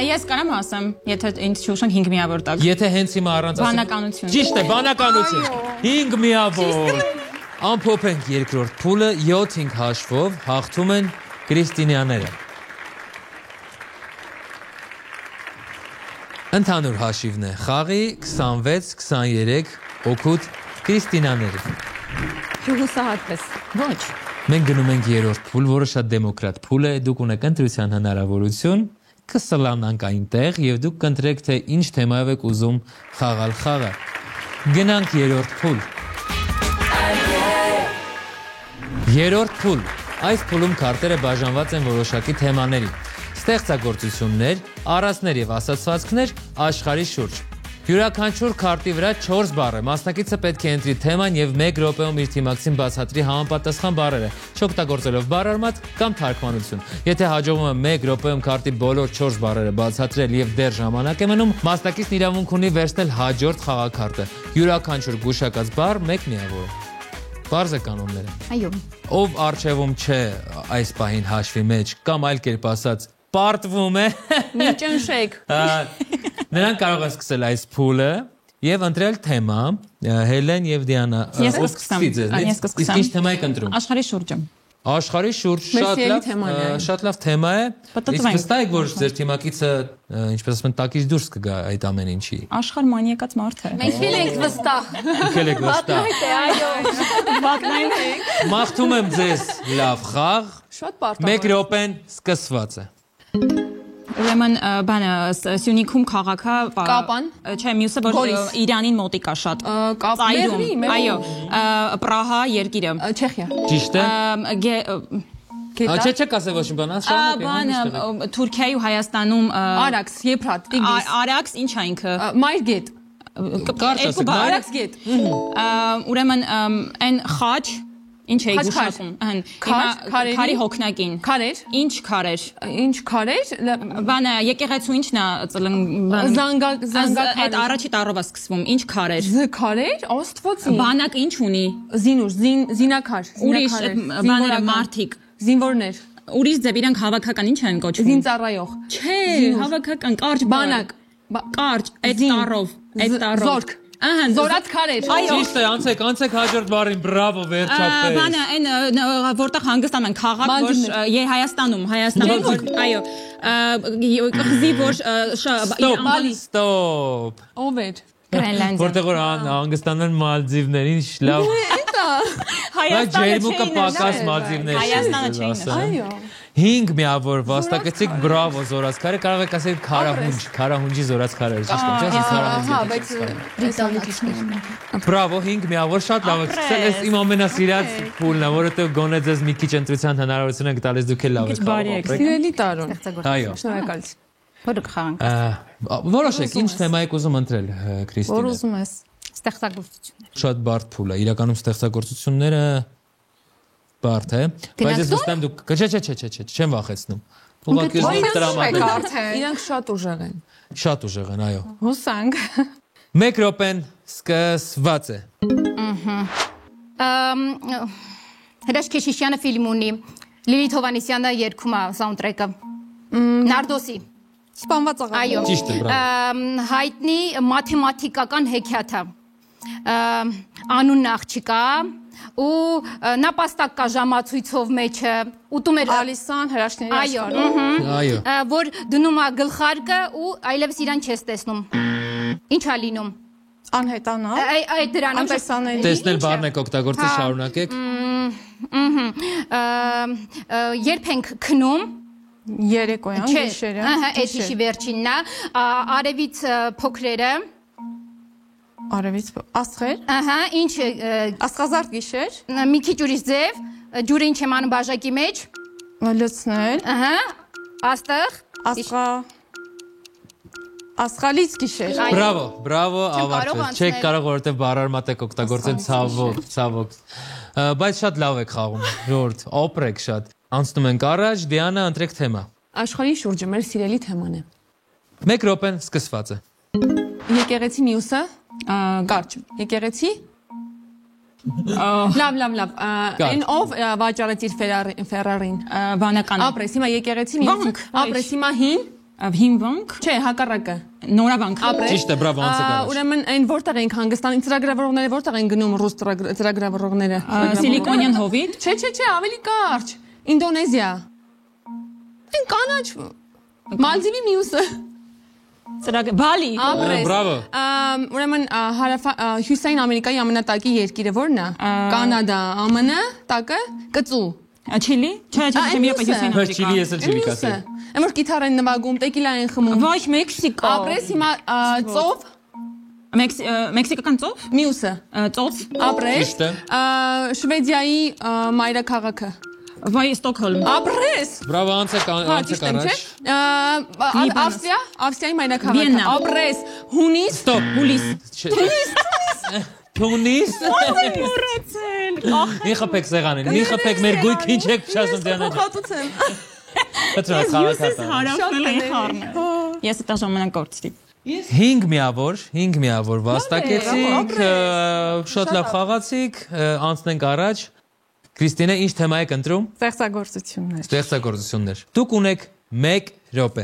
Speaker 4: Ես կարամ ասեմ, եթե ինձ չուշան 5 միավոր տակ։
Speaker 1: Եթե հենց հիմա առանց
Speaker 4: Բանականություն։
Speaker 1: Ճիշտ է, բանականություն։ 5 միավոր։ Ամփոփ ենք երկրորդ փուլը 7-5 հաշվով հաղթում են քրիստինյաները։ Ընդհանուր հաշիվն է խաղի 26-23 օգուտ քրիստինյաները։
Speaker 3: Հուսահատպես։
Speaker 4: Ոչ։
Speaker 1: Մենք գնում ենք երրորդ փուլ, որը շատ դեմոկրատ փուլ է, դուք ունեք ընտրության հնարավորություն, կսլանանք այնտեղ եւ դուք կընտրեք թե ինչ թեմայով եք ուզում խաղալ խաղը։ Գնանք երրորդ փուլ։ Երրորդ փուլ։ Այս փուլում քարտերը բաժանված են որոշակի թեմաների։ Ստեղծագործություններ, առածներ եւ ասացվածքներ աշխարհի շուրջ։ Յուրաքանչյուր քարտի վրա 4 բառ է։ Մասնակիցը պետք է ընտրի թեման եւ 1 րոպեում իր թիմակցին բացատրի համապատասխան բառերը, չօգտագործելով բառարմատ կամ թարգմանություն։ Եթե հաջողվում է 1 րոպեում քարտի բոլոր 4 բառերը բացատրել եւ դեռ ժամանակ է մնում, մասնակիցն իրավունք ունի վերցնել հաջորդ խաղաքարտը։ Յուրաքանչյուր գուշակած բառ 1 միավոր է։ Բարձ է կանոնները։
Speaker 2: Այո։
Speaker 1: Ով արժևում չէ այս պահին հաշվի մեջ կամ այլ կերպ ասած պարտվում է։
Speaker 3: Մի ճնշեք։
Speaker 1: Նրանք կարող են սկսել այս փուլը եւ ընտրել թեմա Հելեն եւ Դիանա։
Speaker 4: Ես կսկսեմ։
Speaker 1: Իսկ ինչ թեմա եք ընտրում։
Speaker 4: Աշխարհի շուրջը։
Speaker 1: Աշխարհի շուրջ շատ լավ թեմա է։ Իսկ վստահ եք որ ձեր թիմակիցը ինչպես ասում են տակից դուրս կգա այդ ամեն ինչի։
Speaker 4: Աշխարհ մանիակած մարդ է։
Speaker 2: Մենք ենք վստահ։
Speaker 1: Եկել եք վստահ։
Speaker 3: Այո։ Վակնային եք։
Speaker 1: Մաղթում եմ ձեզ լավ խաղ։
Speaker 3: Շատ պարտավոր։
Speaker 1: 1 րոպեն սկսված է։
Speaker 4: Ուրեմն բանը Սյունիքում քաղաքը
Speaker 3: Կապան։
Speaker 4: Չէ, մյուսը որ Իրանին մոտիկ է շատ։ Ծայրում։ Այո, Պրահա երկիրը։
Speaker 3: Չեխիա։
Speaker 1: Ճիշտ է։ Չէ, կասե ոչ բան,
Speaker 4: բանը Թուրքիայի ու Հայաստանում
Speaker 3: Արաքս, Եփրատ, Տիգրիս։
Speaker 4: Արաքս ինչ է ինքը։
Speaker 3: Մայրգետ։
Speaker 1: Կարճ ասեք,
Speaker 3: Արաքս գետ։
Speaker 4: Ուրեմն այն խաչ ինչ է գուշակում։ Քարի հոգնակին։
Speaker 3: Քարեր։
Speaker 4: Ինչ քարեր։
Speaker 3: Ինչ քարեր։
Speaker 4: Բանը եկեղեցու ինչն է
Speaker 3: Զանգակ։
Speaker 4: Այդ առաջի տառով է սկսվում։ Ինչ քարեր։
Speaker 3: Քարեր, Աստվածի։
Speaker 4: Բանակը ինչ ունի։
Speaker 3: Զինուր, զինակար։
Speaker 4: Ուրիշ բաները մարդիկ։
Speaker 3: Զինվորներ։
Speaker 4: Ուրիշ ձև իրանք հավաքական ինչ են կոչվում։
Speaker 3: Զինծառայող։
Speaker 4: Չէ, հավաքական կարճ
Speaker 3: բանակ։
Speaker 4: Կարճ այդ տառով, այդ տառով։
Speaker 3: Զորք։
Speaker 4: Ահա,
Speaker 3: Զորած քարեր։
Speaker 1: Ճիշտ է, անցեք հաջորդ բառին, բրավո, վերջապես։
Speaker 4: Բանը այն որտեղ հանգստանում են քաղաք, որ Հայաստանում, այո, կղզի որ
Speaker 1: Ստոպ։
Speaker 3: Ով էր։
Speaker 4: Գրենլանդիա։
Speaker 1: Որտեղ որ հանգստանում են Մալդիվներ, ինչ լավ։
Speaker 4: Հայաստանը
Speaker 1: պակաս Մալդիվներ։
Speaker 4: Հայաստանը չէին։
Speaker 3: Այո։
Speaker 1: 5 միավոր վաստակեցիք, բրավո, զորած քարը, կարող եք ասել քարահունջի զորած քարերը, ճիշտ է,
Speaker 3: Հա, բայց
Speaker 1: Բրավո, 5 միավոր, շատ լավ եք սկսել, ես իմ ամենասիրած փուլն է, որովհետև գոնե ձեզ մի քիչ ընտրության հնարավորություն եք տալիս, դուք էլ լավ եք խաղում։
Speaker 3: Սիրելի Տարոն։
Speaker 1: Այո։
Speaker 3: Շնորհակալություն։
Speaker 2: Որը կխաղանք։
Speaker 1: Որոշեք, ինչ թեմա եք ուզում ընտրել, Քրիստինե։
Speaker 5: Որ ուզում ես։
Speaker 2: Ստեղծագործություններ։
Speaker 1: Շատ բարդ փուլ է, իրականում ստեղծագործությունները բարդ է, բայց ես վստահ եմ դուք չէ, չեմ վախեցնում։ Ուղղակի տրամադրեք։
Speaker 3: Իրանք շատ ուժեղ են։
Speaker 1: Շատ ուժեղ են, այո։
Speaker 5: Հուսանք։
Speaker 1: 1 րոպեն սկսված է։
Speaker 2: Հրաշք Քեշիշյանը ֆիլմ ունի։ Լիլիթ Հովանեսյանը երգում է սաունդթրեքը։ Նարդոսի։
Speaker 5: Սպանված աղա։
Speaker 2: Այո։
Speaker 1: Ճիշտ է, բրավո։
Speaker 2: Հայտնի մաթեմատիկական հեքիաթը։ Անունն աղջիկա ու նապաստակ կա ժամացույցով մեջը ուտում էր
Speaker 5: Ալիսան հրաշքների
Speaker 2: այո
Speaker 1: Այո։
Speaker 2: որ դնում է գլխարկը ու այլևս իրան չես տեսնում ի՞նչ է լինում
Speaker 5: Անհետանա։
Speaker 2: այդ դրանով
Speaker 5: Անտեսանելի։
Speaker 1: Տեսնել բառն եք օգտագործել, շարունակեք։
Speaker 2: Երբ ենք քնում
Speaker 5: Երեկոյան գիշերը։
Speaker 2: ահա այդ իշի վերջինն է արևից փոքրերը
Speaker 5: Արևից աստղեր։
Speaker 2: ահա ինչ
Speaker 5: Աստղազարդ գիշեր։
Speaker 2: մի քիչ ուրիշ ձև ջուրը ինչ եմ անում բաժակի մեջ
Speaker 5: Լցնել։
Speaker 2: ահա աստղ
Speaker 5: Աստղա։ Ասխալից գիշեր։
Speaker 1: Բրավո, ավարտվեց։ Չեք կարող որովհետև բառարմատ եք օգտագործել ցավոք։ Բայց շատ լավ եք խաղում, ժողովուրդ, օպրեք շատ։ Անցնում ենք առաջ, Դիանա, ընտրեք թեմա։
Speaker 3: Աշխարհի շուրջը մեր սիրելի թեման է։
Speaker 1: 1 րոպեն սկսված է։
Speaker 3: Եկեղեցի մյուսը կարճ։ Եկեղեցի Լավ։ Այն ով վաճառեց իր Ferrari-ին։
Speaker 4: Վանական։
Speaker 3: Ապրես հիմա եկեղեցի մյուսը։ Ապրես հիմա
Speaker 4: Հին բանկ։
Speaker 3: Չէ, հակառակը։
Speaker 4: Նորաբանկ։
Speaker 1: Ճիշտ է, բրավո, անցեք առաջ։
Speaker 3: Ուրեմն այն որտեղ ենք հանգստանում, ծրագրավորողները որտեղ են գնում ռուս ծրագրավորողները։
Speaker 4: Սիլիկոնյան հովիտ։
Speaker 3: Չէ, ավելի կարճ։ Ինդոնեզիա։ Այն կանաչ Մալդիվի մյուսը։
Speaker 4: Բալի։
Speaker 1: Բրավո։
Speaker 3: Ուրեմն Հյուսային Ամերիկայի ամենատակի երկիրը ո՞րն է։ Կանադա, ԱՄՆ, տակը, կծու։
Speaker 4: Չիլի։ Չէ, Հյուսային
Speaker 1: Բայց Չիլի ես էլ չիլի կասել։
Speaker 3: Այն որ գիտար են նվագում, տեկիլա են խմում։
Speaker 4: Ոչ, Մեքսիկո։
Speaker 3: Ապրես հիմա ծով։
Speaker 4: Մեքսիկական ծով։
Speaker 3: Մյուսը։
Speaker 4: Ծով։
Speaker 3: Ապրես։ Շվեդիայի մայրաքաղաքը։
Speaker 4: Վայ Ստոկհոլմ։
Speaker 3: Ապրես։
Speaker 1: Բրավո, անցեք առաջ։
Speaker 3: Ավստրիայի մայրաքաղաքը։ Ապրես։ Հունիս։
Speaker 1: Ստոպ։ Թունիս։ Մի խփեք սեղանին, մի խփեք մեր գույք ինչ եք փչացնում Դիանա ջան։
Speaker 3: Խատուցեմ։
Speaker 4: Ես դա ժամանակ կորցրի։
Speaker 1: 5 միավոր վաստակեցիք, շատ լավ խաղացիք, անցնենք առաջ։ Կրիստինե, ինչ թեմա եք ընտրում։ Ստեղծագործություններ։ Դուք ունեք 1 րոպե։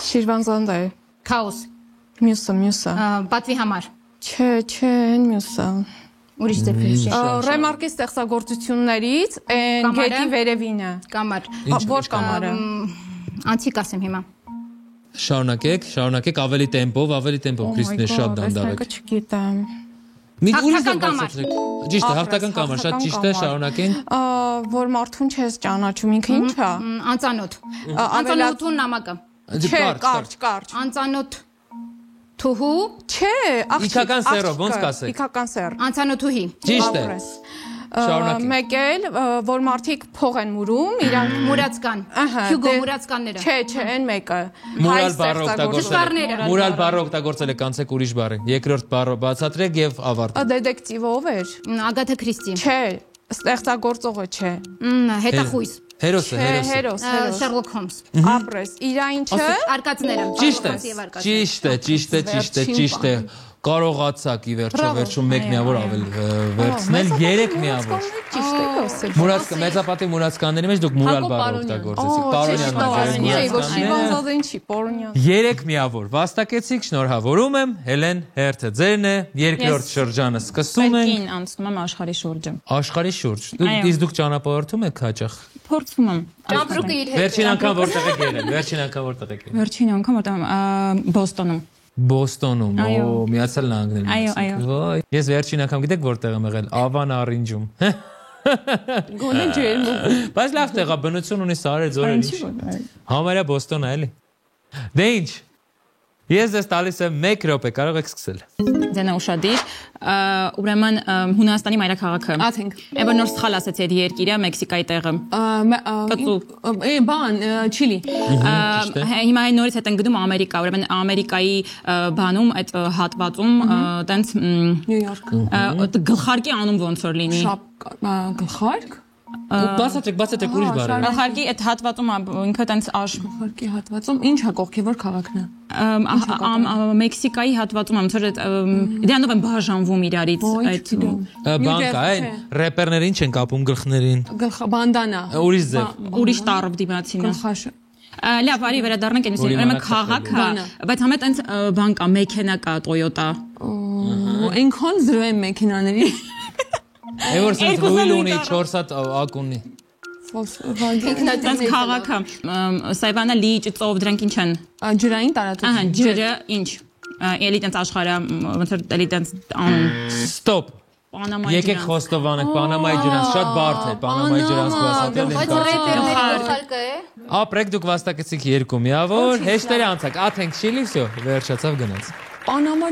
Speaker 5: Շիրվանզանդայ։
Speaker 2: Քաոս։
Speaker 5: Մյուսը։
Speaker 2: Պատվի համար։
Speaker 5: Չէ, այն մյուսը։
Speaker 2: Ուրիշ դեպի։
Speaker 5: Ռեմարկի ստեղծագործություններից այն գետի վերևինը։
Speaker 2: Կամար։
Speaker 5: Ոչ կամարը։
Speaker 2: Անցիկ ասեմ հիմա։
Speaker 1: Շարունակեք ավելի տեմպով, Կրիստինե, շատ դանդաղ եք։
Speaker 5: Չգիտեմ։
Speaker 2: Հաղթական կամար։
Speaker 1: Ճիշտ է, հաղթական կամար, շատ ճիշտ է, շարունակենք։
Speaker 5: Որ մարդուն չես ճանաչում, ինքը ինչ է։
Speaker 2: Անծանոթ։ Անծանոթուն նամակը։
Speaker 5: Չէ, կարճ։
Speaker 2: Անծանոթ թուհու։
Speaker 5: Չէ,
Speaker 1: Իքական սեռով, ոնց կասեք։
Speaker 5: Իքական սեռ։
Speaker 2: Անծանոթուհի։
Speaker 1: Ճիշտ է։ Շարունակենք։
Speaker 5: Մեկ էլ, որ մարդիկ փող են մուրում, իրանք
Speaker 2: Մուրացկան։ Հյուգո Մուրացկանները։
Speaker 5: Չէ, այն մեկը։
Speaker 1: Մուրալ բառը
Speaker 2: Ճշմարտները։
Speaker 1: Մուրալ բառը օգտագործել եք, անցեք ուրիշ բառի։ Երկրորդ բառը բացատրեք եւ ավարտեք։
Speaker 5: Դետեկտիվ ով էր։
Speaker 2: Ագաթա Քրիստի։
Speaker 5: Չէ, ստեղծագործողը չէ։
Speaker 2: Հետախույս։
Speaker 1: Հերոսը։
Speaker 2: Շերլոկ Հոլմս։
Speaker 5: Ապրես, իրա ինչը։
Speaker 2: Արկածները։
Speaker 1: Ճիշտ է։ Կարողացաք ի վերջում 1 միավոր ավել վերցնել, 3 միավոր։
Speaker 5: Ճիշտ եք ասել։
Speaker 1: Մեծապատի մուրացկանների մեջ դուք մուրալ բառը օգտագործեցիք։
Speaker 5: Պարոնյան։
Speaker 1: 3 միավոր վաստակեցիք, շնորհավորում եմ, Հելեն Հերթը ձերն է, երկրորդ շրջանը սկսում ենք։
Speaker 4: Կին անցնում եմ աշխարհի շուրջը։
Speaker 1: Աշխարհի շուրջ։ Իսկ դուք ճանապարհորդում եք հաճախ։
Speaker 4: Փորձում եմ։
Speaker 2: Ճամպրուկը իր հետ։
Speaker 1: Վերջին անգամ որտեղ եք եղել։
Speaker 4: Վերջին անգամ որտեղ Բոստոնում։
Speaker 1: Բոստոնում, Միացյալ Նահանգներում։
Speaker 4: Այո։
Speaker 1: Ես վերջին անգամ գիտեք որտեղ եմ եղել, Ավան Արինջում։
Speaker 3: Գոնե ջերմու։
Speaker 1: Բայց լավ տեղ է, բնություն ունի սարեր, ձորեր։ Համարյա Բոստոն է, էլի։ Դե ինչ։ Ես ձեզ տալիս եմ 1 րոպե, կարող եք սկսել։
Speaker 4: Ձենա ուշադիր, ուրեմն Հունաստանի մայրաքաղաքը։
Speaker 3: Աթենք։
Speaker 4: Եվ նոր սխալ ասացի այդ երկիրը, Մեքսիկայի տեղը։
Speaker 3: Չիլի։
Speaker 4: Հիմա այն նորից հետ են գնում Ամերիկա, ուրեմն Ամերիկայի բանում այդ հատվածում տենց
Speaker 3: Նյու Յորք։
Speaker 4: գլխարկի անուն ոնց որ լինի։
Speaker 3: Գլխարկ։
Speaker 1: Բացատրեք ուրիշ բառ։
Speaker 4: Գլխարկի այդ հատվածում ինքը տենց
Speaker 3: Գլխարկի հատվածում ինչ է կողքի որ քաղաքն է։
Speaker 4: Մեքսիկայի հատվածում ոնց որ դրանով են բաժանվում իրարից այդ
Speaker 1: բանկա այն рэպերները ինչ են կապում գլխներին։
Speaker 3: Բանդանա։
Speaker 1: Ուրիշ ձև։
Speaker 4: ուրիշ տարով դիմացինը։
Speaker 3: Գլխաշ։
Speaker 4: Լավ, արի վերադառնանք այնպես, ուրեմն քաղաքը, բայց համա տենց բան կա, մեքենա կա, Toyota։
Speaker 3: Այնքան զրո են մեքենաների։
Speaker 1: Որ սենց լույլ ունի 4 հատ ակ ունի։
Speaker 4: Տենց քաղաքը, Սայվանա լիճ, ծով, դրանք ինչ են։
Speaker 3: Ջրային տարածություն։
Speaker 4: Ահա, ջրը ինչ։ Էլի տենց աշխարհը, ոնց որ էլի տենց անուն։
Speaker 1: Ստոպ։ Եկեք խոստովանենք, Պանամայի ջրանց շատ բարդ է, Պանամայի ջրանց բացատրել
Speaker 2: Բայց ռեպերների գլխարկը է։
Speaker 1: Ապրեք դուք վաստակեցիք 2 միավոր, հեշտերը անցակ, աթենք շիլի, վсё, վերջացավ գնաց։
Speaker 3: Պանամա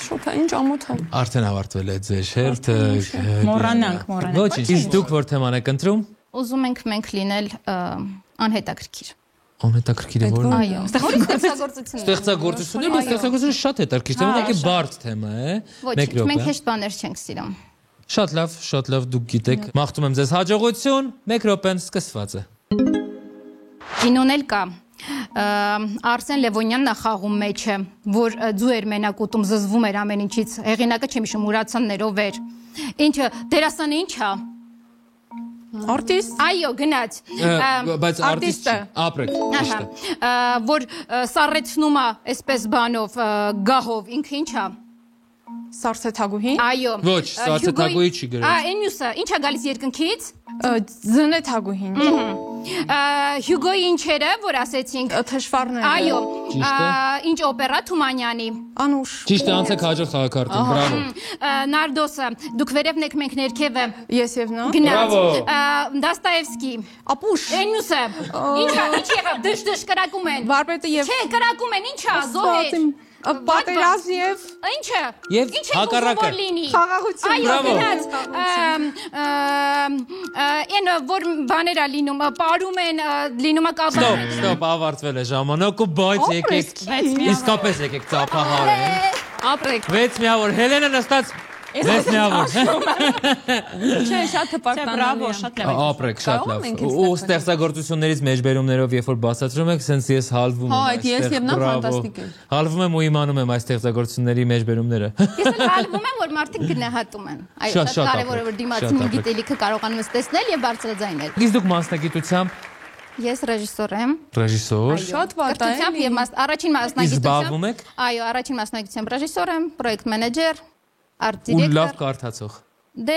Speaker 3: շոփա ինչ ամոթ է։
Speaker 1: Արդեն ավարտվել է ձեր շերտը։
Speaker 4: Մոռանանք։
Speaker 1: Ոչինչ, իսկ դուք որ թեման եք ընտրում։
Speaker 2: Ուզում ենք մենք լինել անհետաքրքիր։
Speaker 1: Անհետաքրքիր է որ։
Speaker 2: Այո,
Speaker 1: Ստեղծագործությունները, բայց ստեղծագործությունը շատ հետաքրքիր է, ուղղակի բարդ թեմա է։
Speaker 2: Ոչ, մենք հեշտ բաներ չենք սիրում։
Speaker 1: Շատ լավ դուք գիտեք։ Մաղթում եմ ձեզ հաջողություն, 1 րոպեն սկսված է։
Speaker 2: Կինոն էլ կա։ Արսեն Լևոնյանն է խաղում մեջը, որ ձու էր մենակ ուտում, զզվում էր ամեն ինչից։ Հեղինակը չեմ հիշում, Մուրացան ներով էր։ Ինչը դերասանը ի՞նչ է։
Speaker 5: Արտիստ։
Speaker 2: Այո, գնաց։
Speaker 1: Բայց արտիստը ապրեք, ճիշտ է։
Speaker 2: Որ սառեցնում է այսպես բանով, գահով, ինքը ի՞նչ է։
Speaker 5: Սարսեթագուհին։
Speaker 2: Այո։
Speaker 1: Ոչ, Սարսեթագուհի չի գրել։
Speaker 2: Այն մյուսը, ի՞նչ է գալիս երկնքից։
Speaker 5: Ձնեթագուհին։
Speaker 2: Հյուգոյի ինչերը, որ ասեցինք։
Speaker 5: Թշվառները։
Speaker 2: Այո։ Ինչ օպերա Թումանյանի։
Speaker 5: Անուշ։
Speaker 1: Ճիշտ է, անցեք հաջորդ խաղակարգին, բրավո։
Speaker 2: Նարդոսը, դուք վերևն եք, մենք ներքևը։
Speaker 5: Ես եւ նա։
Speaker 2: Գնաց։
Speaker 1: Բրավո։
Speaker 2: Դաստաևսկի։
Speaker 5: Ապուշ։
Speaker 2: Այն մյուսը։ Ինչ եղավ, դժ կրակում են։
Speaker 5: Վարպետը եւ
Speaker 2: Չէ, կրակում են, ինչա, զոհեր։
Speaker 5: Պատերազմ եւ
Speaker 2: Ինչը։
Speaker 1: Եվ հակառակը։
Speaker 5: խաղաղություն։
Speaker 2: Այո, գնաց։ Այն որ բաներ է լինում, ապարում են, լինում է կաբան։
Speaker 1: Ստոպ, ավարտվել է ժամանակը, բայց եկեք, իսկապես եկեք ծափահարեն։
Speaker 3: Ապրեք։
Speaker 1: 6 միավոր, Հելենը նստած 6 միավոր։
Speaker 3: Չէ, շատ հպարտանալի։
Speaker 4: Բրավո, շատ լավ։
Speaker 1: Ապրեք, շատ լավ։ Ու ստեղծագործություններից մեջբերումներով երբ որ բացատրում եք, sense ես հալվում եմ։
Speaker 3: Հա, այդ ես եւ նա ֆանտաստիկ է։
Speaker 1: Հալվում եմ ու իմանում եմ այս ստեղծագործությունների մեջբերումները։
Speaker 2: Ես էլ հալվում եմ, որ մարդիկ գնահատում են։ Այո, շատ կարևոր է որ դիմացին գիտելիքը կարողանում ես տեսնել եւ բարձրաձայնել։
Speaker 1: Իսկ դուք մասնագիտությամբ
Speaker 2: Ես ռեժիսոր եմ։
Speaker 1: ռեժիսոր։
Speaker 3: Շատ վատ է։
Speaker 2: Եւ առաջին մասնագիտությամբ։
Speaker 1: Զբաղվում եք։
Speaker 2: Այո, առաջին մասնագիտությամբ ռեժիսոր եմ, պրոյեկտ մենեջեր, արտ
Speaker 1: Ու լավ
Speaker 2: դիրեկտոր։
Speaker 1: կարդացող։
Speaker 2: Դե,